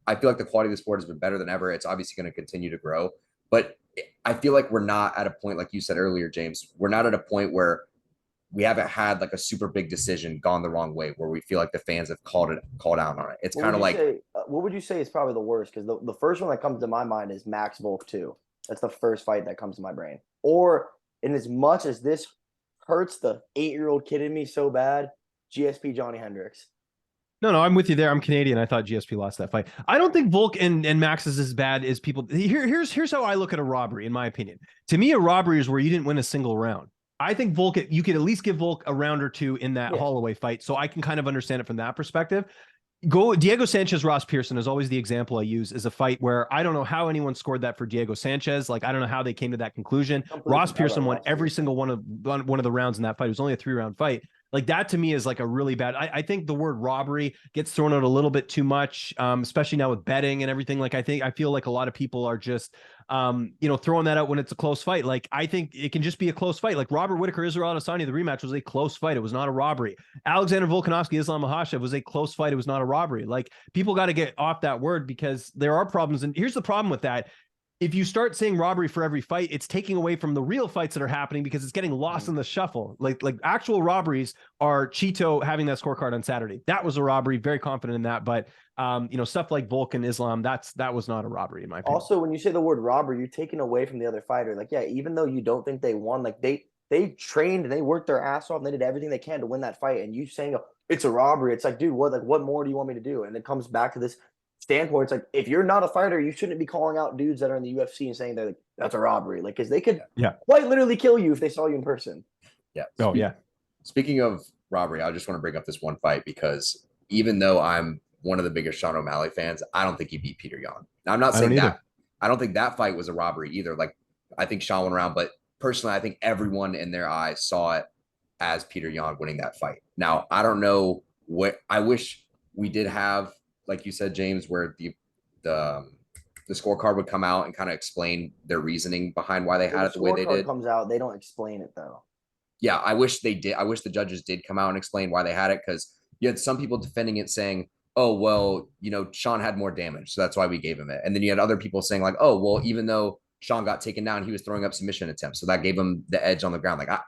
I feel like the quality of the sport has been better than ever. It's obviously going to continue to grow. But I feel like we're not at a point, like you said earlier, James, we're not at a point where we haven't had like a super big decision gone the wrong way where we feel like the fans have called out on it. It's kind of like, what would you say is probably the worst? Because the first one that comes to my mind is Max Volk 2. That's the first fight that comes to my brain. Or, in as much as this hurts the 8-year-old kid in me so bad, GSP Johnny Hendricks. No, I'm with you there. I'm Canadian. I thought GSP lost that fight. I don't think Volk and Max is as bad as people. Here's how I look at a robbery, in my opinion. To me, a robbery is where you didn't win a single round. I think Volk, you could at least give Volk a round or 2 in that Holloway fight, so I can kind of understand it from that perspective. Diego Sanchez, Ross Pearson is always the example I use, as a fight where I don't know how anyone scored that for Diego Sanchez. Like, I don't know how they came to that conclusion. Ross Pearson won every single one of the rounds in that fight. It was only a 3-round fight. Like, that to me is like a really bad, I think the word robbery gets thrown out a little bit too much, especially now with betting and everything. Like, I feel like a lot of people are just, throwing that out when it's a close fight. Like, I think it can just be a close fight. Like, Robert Whittaker, Israel Adesanya, the rematch was a close fight. It was not a robbery. Alexander Volkanovski, Islam Makhachev was a close fight. It was not a robbery. Like, people got to get off that word, because there are problems. And here's the problem with that. If you start saying robbery for every fight, it's taking away from the real fights that are happening, because it's getting lost in the shuffle. Like actual robberies are Chito having that scorecard on Saturday. That was a robbery. Very confident in that. But stuff like Volk and Islam, that was not a robbery in my opinion. Also, when you say the word robbery, you're taking away from the other fighter. Like, yeah, even though you don't think they won, like they trained and they worked their ass off and they did everything they can to win that fight. And you saying, oh, it's a robbery. It's like, dude, what more do you want me to do? And it comes back to this standpoint. It's like, if you're not a fighter, you shouldn't be calling out dudes that are in the UFC and saying they're like, that's a robbery. Like, because they could quite literally kill you if they saw you in person. Yeah. Oh, yeah. Speaking of robbery, I just want to bring up this one fight, because even though I'm one of the biggest Sean O'Malley fans, I don't think he beat Peter Yan. Now, I'm not saying that. I don't think that fight was a robbery either. Like, I think Sean went around, but personally, I think everyone in their eyes saw it as Peter Yan winning that fight. Now, I don't know what I wish we did have, like you said, James, where the scorecard would come out and kind of explain their reasoning behind why they had it the way they did. Comes out, they don't explain it though. Yeah, I wish they did. I wish the judges did come out and explain why they had it, because you had some people defending it saying, oh, well, Sean had more damage, so that's why we gave him it. And then you had other people saying like, oh, well, even though Sean got taken down, he was throwing up submission attempts, so that gave him the edge on the ground. Like,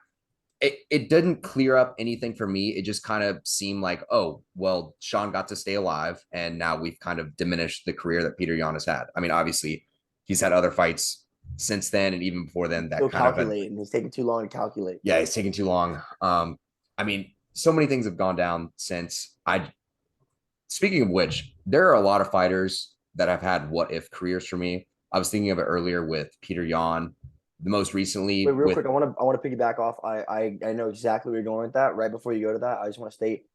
it didn't clear up anything for me. It just kind of seemed like, oh, well, Sean got to stay alive, and now we've kind of diminished the career that Peter Yan has had. I mean, obviously, he's had other fights since then, and even before then, that Still kind of had, calculating. He's taking too long to calculate. yeah, it's taking too long. I mean, so many things have gone down since I. Speaking of which, there are a lot of fighters that have had what if careers for me. I was thinking of it earlier with Peter Yan, the most recently Wait, real with quick, I want to piggyback off. I know exactly where you're going with that. Right before you go to that, I just want to state,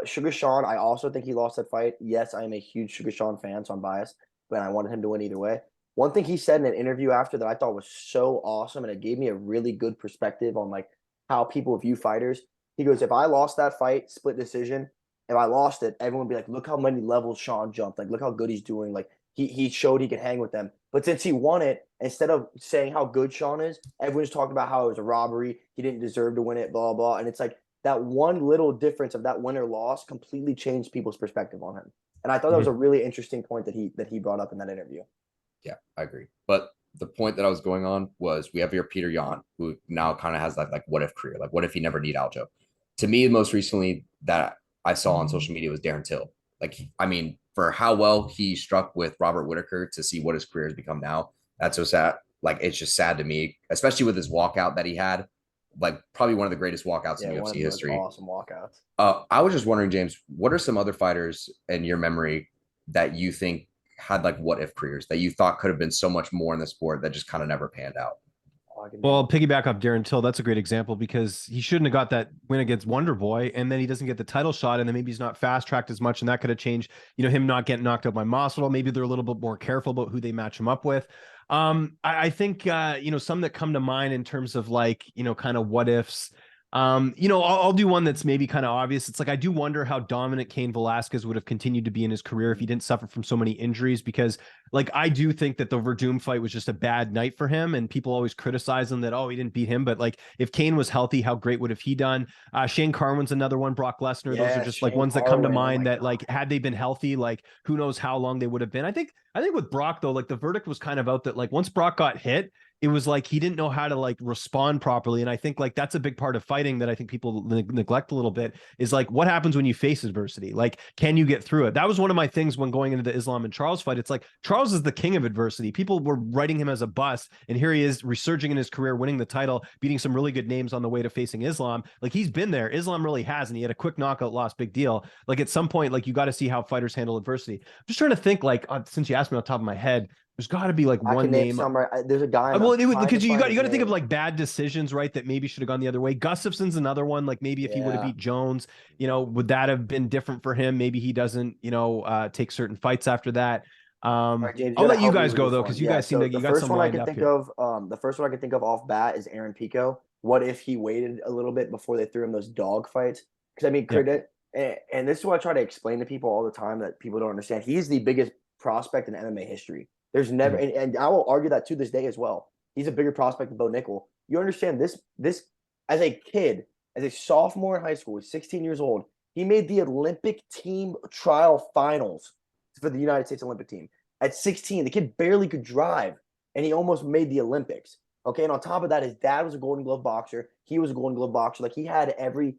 Sugar Sean. I also think he lost that fight. Yes, I am a huge Sugar Sean fan, so I'm biased, but I wanted him to win either way. One thing he said in an interview after that I thought was so awesome, and it gave me a really good perspective on like how people view fighters. He goes, "If I lost that fight, split decision, if I lost it, everyone would be like, look how many levels Sean jumped. Like, look how good he's doing. Like, he showed he could hang with them. But since he won it, instead of saying how good Sean is, everyone's talking about how it was a robbery. He didn't deserve to win it, blah, blah. And it's like that one little difference of that win or loss completely changed people's perspective on him. And I thought that was a really interesting point that he brought up in that interview. Yeah, I agree. But the point that I was going on was we have here Peter Yan, who now kind of has that like what if career. Like, what if he never need Aljo? To me, most recently that I saw on social media was Darren Till. Like, I mean, for how well he struck with Robert Whitaker to see what his career has become now, that's so sad. Like, it's just sad to me, especially with his walkout that he had. Like, probably one of the greatest walkouts in One of UFC the most history. awesome walkouts. I was just wondering, James, what are some other fighters in your memory that you think had like what if careers that you thought could have been so much more in the sport that just kind of never panned out? Well, piggyback off Darren Till, that's a great example because he shouldn't have got that win against Wonder Boy, and then he doesn't get the title shot, and then maybe he's not fast tracked as much, and that could have changed, him not getting knocked out by Masvidal. Maybe they're a little bit more careful about who they match him up with. I think some that come to mind in terms of like, kind of what ifs. I'll do one that's maybe kind of obvious. It's like, I do wonder how dominant Cain Velasquez would have continued to be in his career if he didn't suffer from so many injuries, because like, I do think that the Verdum fight was just a bad night for him, and people always criticize him that, oh, he didn't beat him. But like, if Cain was healthy, how great would have he done? Shane Carwin's another one, Brock Lesnar. Those are just like ones that come to mind that like, had they been healthy, like who knows how long they would have been. I think with Brock though, like the verdict was kind of out that like once Brock got hit, it was like he didn't know how to like respond properly. And I think like that's a big part of fighting that I think people neglect a little bit, is like, what happens when you face adversity? Like, can you get through it? That was one of my things when going into the Islam and Charles fight. It's like, Charles is the king of adversity. People were writing him as a bust, and here he is resurging in his career, winning the title, beating some really good names on the way to facing Islam. Like, he's been there. Islam really has, and he had a quick knockout loss, big deal. Like, at some point, like, you got to see how fighters handle adversity. I'm just trying to think, like, since you asked me on top of my head, there's got to be like one name. There's a guy. Well, because you got to think of like bad decisions, right? That maybe should have gone the other way. Gustafson's another one. Like, maybe if he would have beat Jones, would that have been different for him? Maybe he doesn't, take certain fights after that. Right, James, I'll let you guys go though, because you guys seem to you got some lined up here. The first one I can think of off bat is Aaron Pico. What if he waited a little bit before they threw him those dog fights? Because I mean, and this is what I try to explain to people all the time that people don't understand. He's the biggest prospect in MMA history. There's never, and I will argue that to this day as well. He's a bigger prospect than Bo Nickel. You understand this as a kid, as a sophomore in high school, he's 16 years old. He made the Olympic team trial finals for the United States Olympic team. At 16, the kid barely could drive, and he almost made the Olympics. Okay, and on top of that, his dad was a Golden Glove boxer. He was a Golden Glove boxer. Like, he had every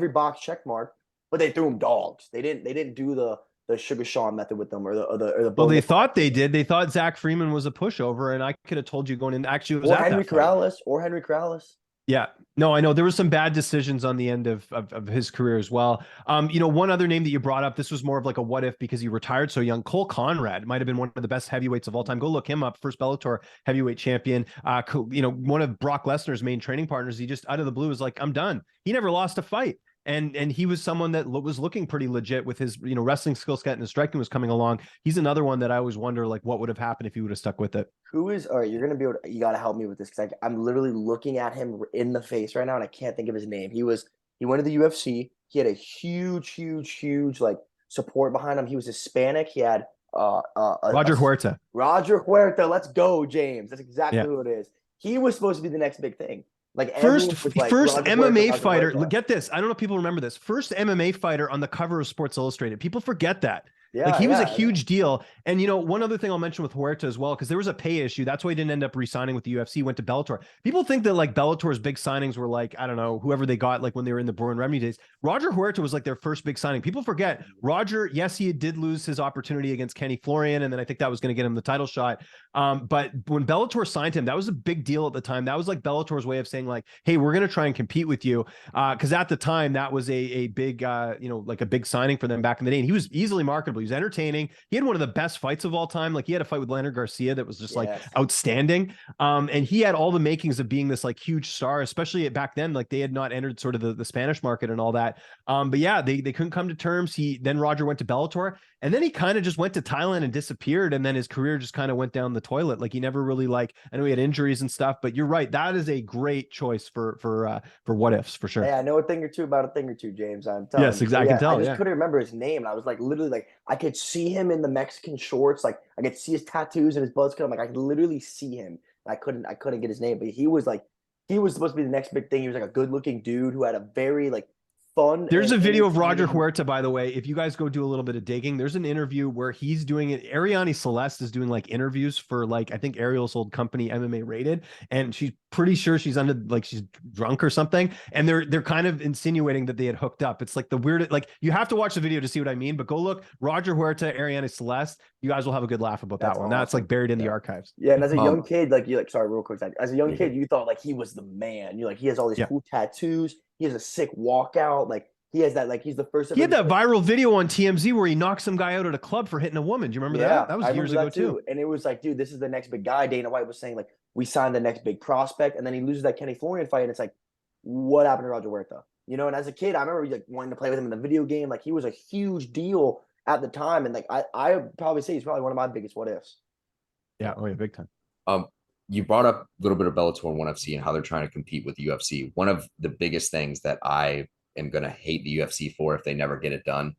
box check mark, but they threw him dogs. They didn't do the Sugar Sean method with them, or the. Well, they thought they did. They thought Zach Freeman was a pushover, and I could have told you going in. Actually, it was Henry Corrales. Yeah, no, I know there were some bad decisions on the end of his career as well. One other name that you brought up, this was more of like a what if because he retired so young. Cole Conrad might have been one of the best heavyweights of all time. Go look him up. First Bellator heavyweight champion. One of Brock Lesnar's main training partners. He just out of the blue was like, I'm done. He never lost a fight. And he was someone that was looking pretty legit with his, wrestling skill set, and his striking was coming along. He's another one that I always wonder, like, what would have happened if he would have stuck with it. All right, you're going to be able to, you got to help me with this, because I'm literally looking at him in the face right now, and I can't think of his name. He went to the UFC. He had a huge, like, support behind him. He was Hispanic. He had Roger Huerta. Roger Huerta. Let's go, James. That's exactly who it is. He was supposed to be the next big thing. Like First, everyone was like first Roger Huerta, MMA Roger fighter. Huerta. Get this. I don't know if people remember this. First MMA fighter on the cover of Sports Illustrated. People forget that. Like Yeah, he was a yeah. huge deal. And one other thing I'll mention with Huerta as well, because there was a pay issue. That's why he didn't end up re-signing with the UFC, went to Bellator. People think that like Bellator's big signings were like, I don't know, whoever they got like when they were in the Bruin Remedy days. Roger Huerta was like their first big signing. People forget Roger, yes, he did lose his opportunity against Kenny Florian, and then I think that was going to get him the title shot. But when Bellator signed him, that was a big deal at the time. That was like Bellator's way of saying like, hey, we're going to try and compete with you. Because at the time that was a big, like a big signing for them back in the day. And he was easily marketable. He was entertaining. He had one of the best fights of all time. Like he had a fight with Leonard Garcia that was just like outstanding. And he had all the makings of being this like huge star, especially back then. Like they had not entered sort of the Spanish market and all that. But yeah, they couldn't come to terms. Then Roger went to Bellator, and then he kind of just went to Thailand and disappeared. And then his career just kind of went down the toilet. Like he never really I know he had injuries and stuff, but you're right. That is a great choice for what ifs for sure. Yeah, I know a thing or two about a thing or two, James. I'm telling Yes, you. exactly. Yeah, I can tell. I just couldn't remember his name. And I was like, literally, like, I could see him in the Mexican shorts. Like, I could see his tattoos and his buzz cut. I'm like, I could literally see him. And I couldn't get his name, but he was supposed to be the next big thing. He was like a good looking dude who had a very like fun. There's a video of Roger Huerta, by the way. If you guys go do a little bit of digging, there's an interview where he's doing it. Ariane Celeste is doing like interviews for like, I think Ariel's old company, MMA Rated, and she's pretty sure she's she's drunk or something. And they're kind of insinuating that they had hooked up. It's like the weird, like you have to watch the video to see what I mean, but go look Roger Huerta, Ariane Celeste. You guys will have a good laugh about that one. Awesome. That's like buried in the archives. Yeah. And as a young kid, like sorry, real quick. As a young kid, you thought like he was the man. You're like, he has all these cool tattoos. He has a sick walkout. Like he has that, like he's the first. He had that viral video on TMZ where he knocked some guy out at a club for hitting a woman. Do you remember that? That was years ago too. And it was like, dude, this is the next big guy. Dana White was saying like, we signed the next big prospect, and then he loses that Kenny Florian fight, and it's like, what happened to Roger Huerta? And as a kid, I remember like wanting to play with him in the video game. Like he was a huge deal at the time, and like I would probably say he's probably one of my biggest what ifs. Yeah, oh yeah, big time. You brought up a little bit of Bellator and ONE FC and how they're trying to compete with the UFC. One of the biggest things that I am going to hate the UFC for if they never get it done.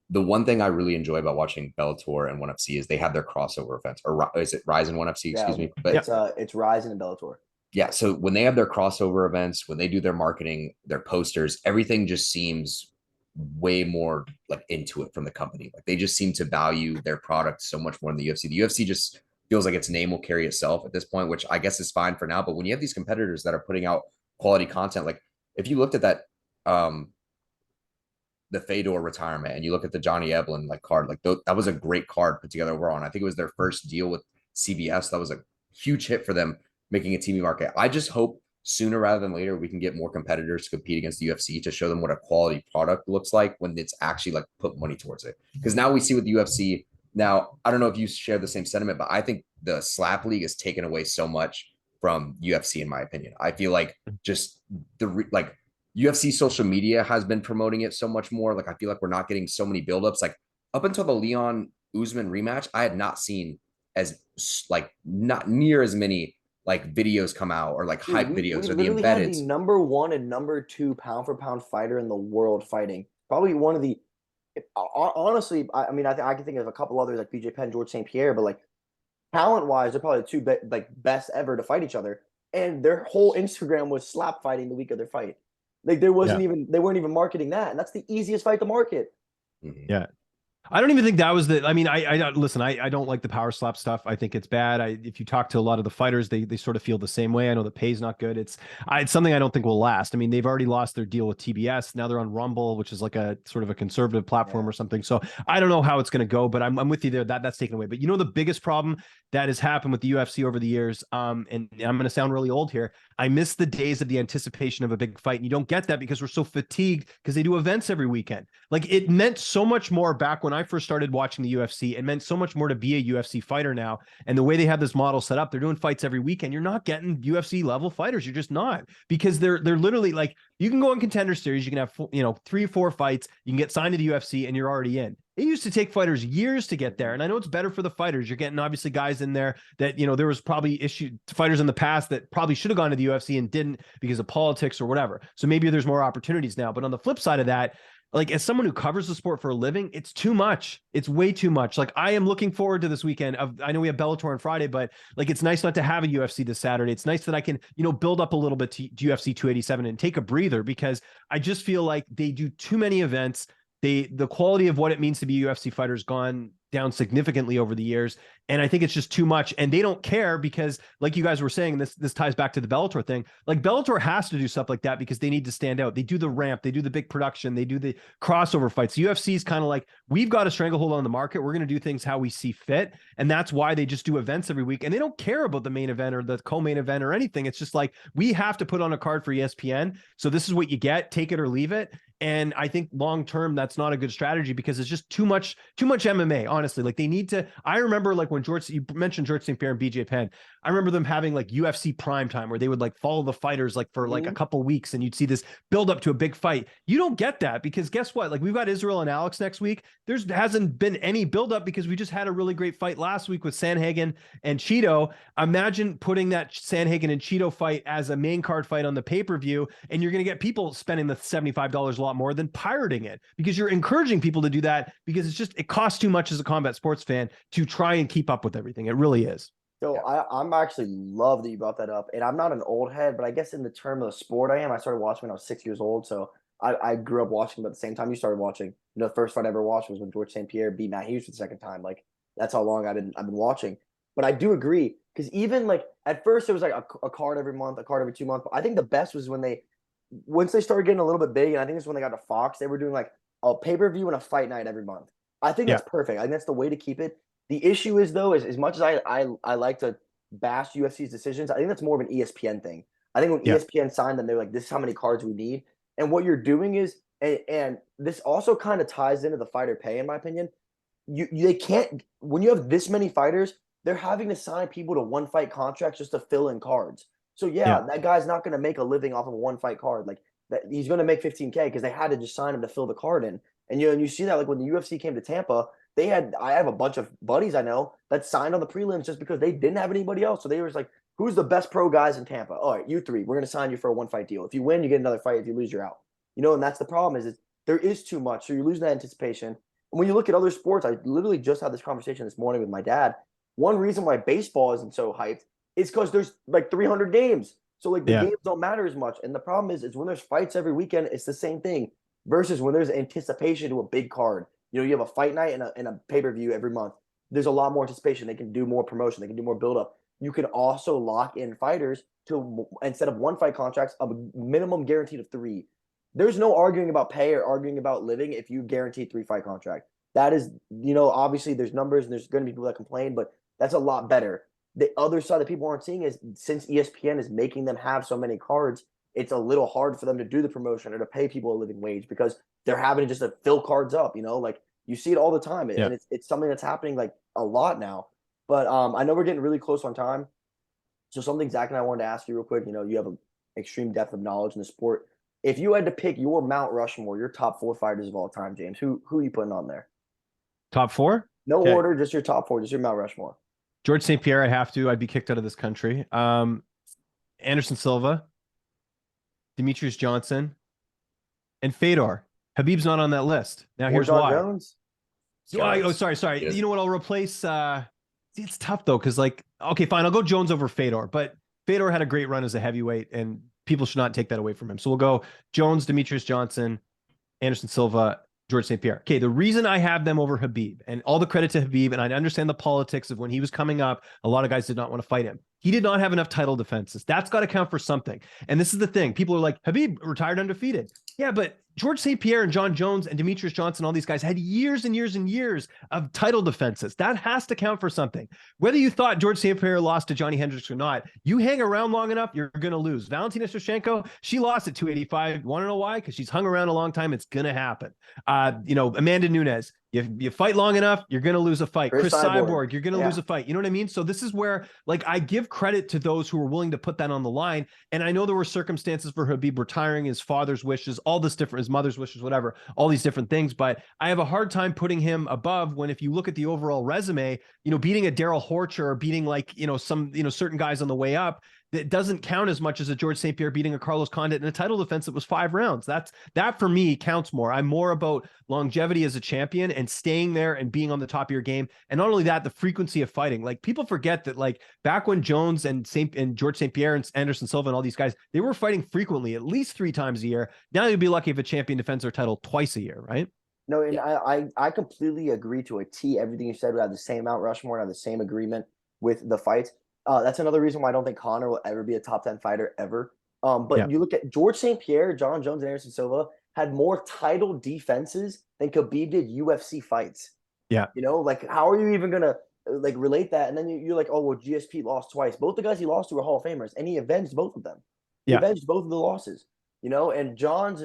The one thing I really enjoy about watching Bellator and ONE FC is they have their crossover events. Or is it Rise and ONE FC? Excuse me. But it's Rise and Bellator. Yeah. So when they have their crossover events, when they do their marketing, their posters, everything just seems way more like into it from the company. Like they just seem to value their product so much more than the UFC. The UFC just feels like its name will carry itself at this point, which I guess is fine for now. But when you have these competitors that are putting out quality content, like if you looked at that, the Fedor retirement, and you look at the Johnny Eblin like card, like that was a great card put together overall. And I think it was their first deal with CBS. That was a huge hit for them making a TV market. I just hope sooner rather than later we can get more competitors to compete against the UFC to show them what a quality product looks like when it's actually like put money towards it. Because now we see with the UFC. Now, I don't know if you share the same sentiment, but I think the slap league has taken away so much from UFC, in my opinion. I feel like just UFC social media has been promoting it so much more. Like, I feel like we're not getting so many buildups. Like up until the Leon Usman rematch, I had not seen not near as many like videos come out or like hype videos or the embedded. Had the number 1 and number 2 pound for pound fighter in the world fighting. Probably one of the, honestly, I can think of a couple others like BJ Penn, George St. Pierre, but like talent wise, they're probably the two best ever to fight each other. And their whole Instagram was slap fighting the week of their fight. Like there wasn't they weren't even marketing that. And that's the easiest fight to market. Mm-hmm. Yeah. I don't even think that was I don't like the power slap stuff. I think it's bad. If you talk to a lot of the fighters, they sort of feel the same way. I know the pay's not good. It's something I don't think will last. I mean, they've already lost their deal with TBS. Now they're on Rumble, which is like a sort of a conservative platform or something. So I don't know how it's going to go, but I'm with you there. That's taken away. But the biggest problem that has happened with the UFC over the years, and I'm going to sound really old here, I miss the days of the anticipation of a big fight. And you don't get that because we're so fatigued because they do events every weekend. Like it meant so much more back when I first started watching the UFC. It meant so much more to be a UFC fighter now. And the way they have this model set up, they're doing fights every weekend. You're not getting UFC level fighters. You're just not, because they're literally like, you can go on Contender Series. You can have, 3 or 4 fights. You can get signed to the UFC and you're already in. It used to take fighters years to get there. And I know it's better for the fighters. You're getting obviously guys in there that, there was probably fighters in the past that probably should have gone to the UFC and didn't because of politics or whatever. So maybe there's more opportunities now. But on the flip side of that, like as someone who covers the sport for a living, it's too much. It's way too much. Like I am looking forward to this weekend I know we have Bellator on Friday, but like, it's nice not to have a UFC this Saturday. It's nice that I can, build up a little bit to UFC 287 and take a breather, because I just feel like they do too many events. The quality of what it means to be a UFC fighter has gone down significantly over the years. And I think it's just too much. And they don't care because, like you guys were saying, this ties back to the Bellator thing. Like Bellator has to do stuff like that because they need to stand out. They do the ramp, they do the big production, they do the crossover fights. The UFC is kind of like, we've got a stranglehold on the market. We're going to do things how we see fit. And that's why they just do events every week. And they don't care about the main event or the co-main event or anything. It's just like, we have to put on a card for ESPN. So this is what you get, take it or leave it. And I think long-term, that's not a good strategy because it's just too much MMA, honestly. Like they need to, I remember like when you mentioned George St. Pierre and BJ Penn, I remember them having like UFC prime time where they would like follow the fighters like for like a couple weeks and you'd see this build up to a big fight. You don't get that because guess what? Like we've got Israel and Alex next week. There hasn't been any build up because we just had a really great fight last week with Sandhagen and Chito. Imagine putting that Sandhagen and Chito fight as a main card fight on the pay-per-view, and you're going to get people spending the $75 a lot more than pirating it because you're encouraging people to do that because it costs too much as a combat sports fan to try and keep up with everything. It really is. So I'm actually love that you brought that up. And I'm not an old head, but I guess in the term of the sport I am, I started watching when I was 6 years old. So I grew up watching, but at the same time you started watching. The first fight I ever watched was when George St. Pierre beat Matt Hughes for the second time. Like that's how long I've been watching. But I do agree because even like at first it was like a card every month, a card every 2 months. But I think the best was once they started getting a little bit big, and I think it's when they got to Fox, they were doing like a pay-per-view and a fight night every month. I think that's perfect. I think that's the way to keep it. The issue is though, is as much as I like to bash UFC's decisions, I think that's more of an ESPN thing. I think when ESPN signed them, they're like, this is how many cards we need. And what you're doing is, and this also kind of ties into the fighter pay, in my opinion. They can't, when you have this many fighters, they're having to sign people to one fight contracts just to fill in cards. So that guy's not going to make a living off of a one fight card. Like that, he's going to make 15K because they had to just sign him to fill the card in. And you see that like when the UFC came to Tampa, I have a bunch of buddies I know that signed on the prelims just because they didn't have anybody else. So they were like, who's the best pro guys in Tampa? All right, you three, we're going to sign you for a one fight deal. If you win, you get another fight. If you lose, you're out. And that's the problem is there is too much. So you're losing that anticipation. And when you look at other sports, I literally just had this conversation this morning with my dad. One reason why baseball isn't so hyped is because there's like 300 games. So like the games don't matter as much. And the problem is when there's fights every weekend, it's the same thing versus when there's anticipation to a big card. You have a fight night and a pay-per-view every month. There's a lot more anticipation. They can do more promotion. They can do more build-up. You can also lock in fighters to, instead of one fight contracts, a minimum guaranteed of 3. There's no arguing about pay or arguing about living if you guarantee 3 fight contract. That is, obviously there's numbers and there's going to be people that complain, but that's a lot better. The other side that people aren't seeing is since ESPN is making them have so many cards, it's a little hard for them to do the promotion or to pay people a living wage because they're having to just to fill cards up, like you see it all the time. And it's something that's happening like a lot now. But I know we're getting really close on time. So something Zach and I wanted to ask you real quick, you have an extreme depth of knowledge in the sport. If you had to pick your Mount Rushmore, your top 4 fighters of all time, James, who are you putting on there? Top 4? No order, just your top 4, just your Mount Rushmore. George St. Pierre, I'd be kicked out of this country. Anderson Silva, Demetrius Johnson, and Fedor. Habib's not on that list. Now here's why. Jones? Sorry. Yes. You know what? I'll replace. It's tough though, because okay, fine, I'll go Jones over Fedor, but Fedor had a great run as a heavyweight, and people should not take that away from him. So we'll go Jones, Demetrius Johnson, Anderson Silva, George St. Pierre. Okay, the reason I have them over Habib, and all the credit to Habib, and I understand the politics of when he was coming up, a lot of guys did not want to fight him. He did not have enough title defenses. That's got to count for something. And this is the thing. People are like, Habib retired undefeated. Yeah, but George St. Pierre and John Jones and Demetrius Johnson, all these guys had years and years and years of title defenses. That has to count for something. Whether you thought George St. Pierre lost to Johnny Hendricks or not, you hang around long enough, you're going to lose. Valentina Shevchenko, she lost at 285. Want to know why? Because she's hung around a long time. It's going to happen. Amanda Nunes, you fight long enough, you're going to lose a fight. Chris Cyborg, you're going to lose a fight. You know what I mean? So this is where, I give credit to those who are willing to put that on the line. And I know there were circumstances for Habib retiring, his father's wishes, all this different, his mother's wishes, whatever, all these different things. But I have a hard time putting him above when, if you look at the overall resume, beating a Daryl Horcher or beating some certain guys on the way up, It doesn't count as much as a George St. Pierre beating a Carlos Condit in a title defense that was 5 rounds. That for me counts more. I'm more about longevity as a champion and staying there and being on the top of your game. And not only that, the frequency of fighting. Like, people forget that, like, back when Jones and George St. Pierre and Anderson Silva and all these guys, they were fighting frequently, at least 3 times a year. Now you'd be lucky if a champion defends their title twice a year, right? No, and I completely agree to a T. Everything you said. We have the same Mount Rushmore and have the same agreement with the fights. That's another reason why I don't think Conor will ever be a top 10 fighter ever. But you look at George St. Pierre, John Jones, and Anderson Silva had more title defenses than Khabib did UFC fights. Yeah. You know, like, how are you even gonna like relate that? And then you're like, oh well, GSP lost twice. Both the guys he lost to were Hall of Famers, and he avenged both of them. He avenged both of the losses. You know, and John's,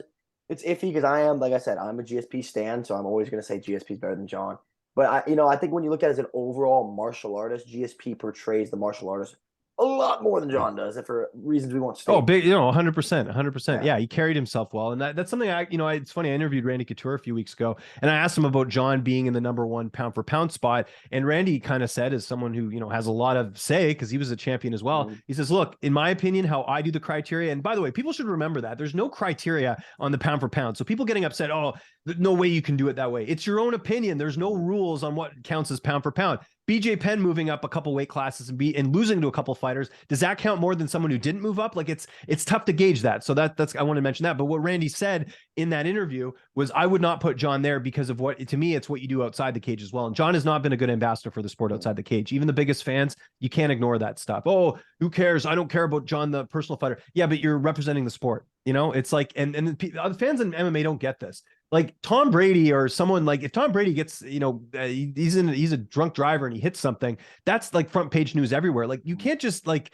it's iffy because like I said, I'm a GSP stan, so I'm always gonna say GSP is better than John. But I think when you look at it as an overall martial artist, GSP portrays the martial artist a lot more than John does, and for reasons we won't state. Oh, big, 100%. Yeah, he carried himself well. And that's something it's funny. I interviewed Randy Couture a few weeks ago, and I asked him about John being in the #1 pound for pound spot. And Randy kind of said, as someone who, has a lot of say, because he was a champion as well, he says, look, in my opinion, how I do the criteria. And by the way, people should remember that there's no criteria on the pound for pound. So people getting upset, oh, no way you can do it that way. It's your own opinion. There's no rules on what counts as pound for pound. BJ Penn moving up a couple weight classes and losing to a couple fighters, does that count more than someone who didn't move up? Like, it's tough to gauge that. So that's I want to mention that. But what Randy said in that interview was, I would not put John there because of to me, it's what you do outside the cage as well. And John has not been a good ambassador for the sport outside the cage. Even the biggest fans, you can't ignore that stuff. Oh, who cares? I don't care about John, the personal fighter. Yeah, but you're representing the sport. It's like, and the fans in MMA don't get this. Like, Tom Brady or someone, like, if Tom Brady gets, he's a drunk driver and he hits something, that's like front page news everywhere. Like, you can't just, like,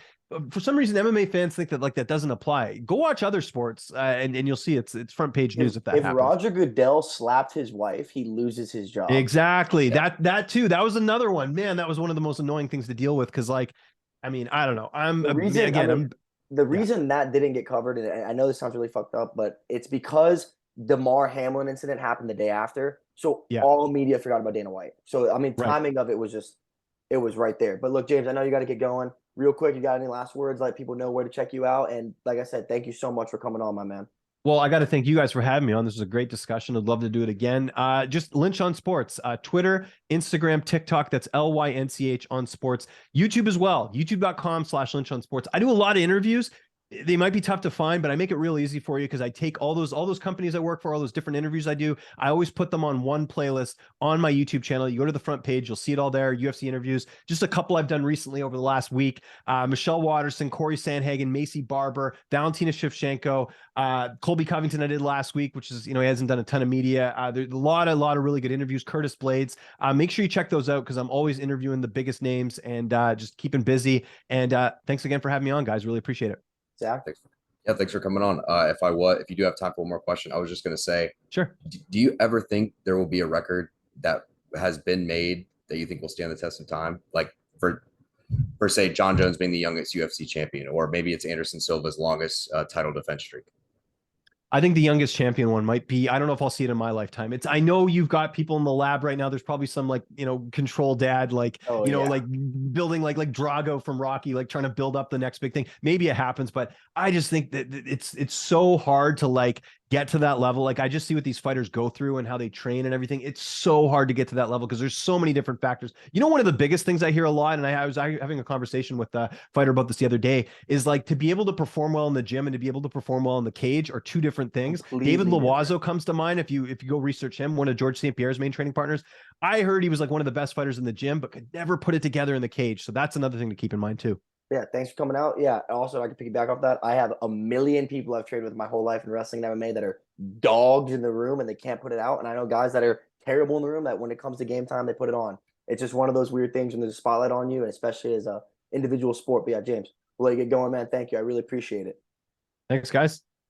for some reason, MMA fans think that, like, that doesn't apply. Go watch other sports and you'll see it's front page news if that happens. Roger Goodell slapped his wife, he loses his job. Exactly. Yeah. That too. That was another one. Man, that was one of the most annoying things to deal with. Because, like, I don't know. The reason that didn't get covered, and I know this sounds really fucked up, but it's because the Mar Hamlin incident happened the day after. So all media forgot about Dana White. So, timing of it was just, it was right there. But look, James, I know you got to get going real quick. You got any last words? Let people know where to check you out. And like I said, thank you so much for coming on, my man. Well, I got to thank you guys for having me on. This was a great discussion. I'd love to do it again. Just Lynch on Sports, Twitter, Instagram, TikTok. That's LYNCH on Sports. YouTube as well. YouTube.com/Lynch on Sports. I do a lot of interviews. They might be tough to find, but I make it real easy for you because I take all those companies I work for, all those different interviews I do. I always put them on one playlist on my YouTube channel. You go to the front page, you'll see it all there. UFC interviews, just a couple I've done recently over the last week. Michelle Watterson, Corey Sandhagen, Macy Barber, Valentina Shevchenko, Colby Covington I did last week, which is, he hasn't done a ton of media. There's a lot of really good interviews. Curtis Blades. Make sure you check those out because I'm always interviewing the biggest names and just keeping busy. And thanks again for having me on, guys. Really appreciate it. Zach? Thanks for coming on. If you do have time for one more question, I was just going to say, sure. Do you ever think there will be a record that has been made that you think will stand the test of time? Like for say John Jones being the youngest UFC champion, or maybe it's Anderson Silva's longest title defense streak. I think the youngest champion one might be, I don't know if I'll see it in my lifetime. I know you've got people in the lab right now. There's probably some control dad, like building like Drago from Rocky, like trying to build up the next big thing. Maybe it happens, but I just think that it's so hard to get to that level. Like, I just see what these fighters go through and how they train and everything. It's so hard to get to that level because there's so many different factors. One of the biggest things I hear a lot, and I was having a conversation with a fighter about this the other day, is like, to be able to perform well in the gym and to be able to perform well in the cage are two different things. David Loiseau comes to mind. If you go research him, one of George St. Pierre's main training partners, I heard he was like one of the best fighters in the gym, but could never put it together in the cage. So that's another thing to keep in mind too. Yeah, thanks for coming out. Yeah, also I can piggyback off that. I have a million people I've trained with my whole life in wrestling and MMA that are dogs in the room and they can't put it out. And I know guys that are terrible in the room that when it comes to game time, they put it on. It's just one of those weird things when there's a spotlight on you, and especially as a individual sport. But yeah, James, we'll let you get going, man. Thank you. I really appreciate it. Thanks, guys.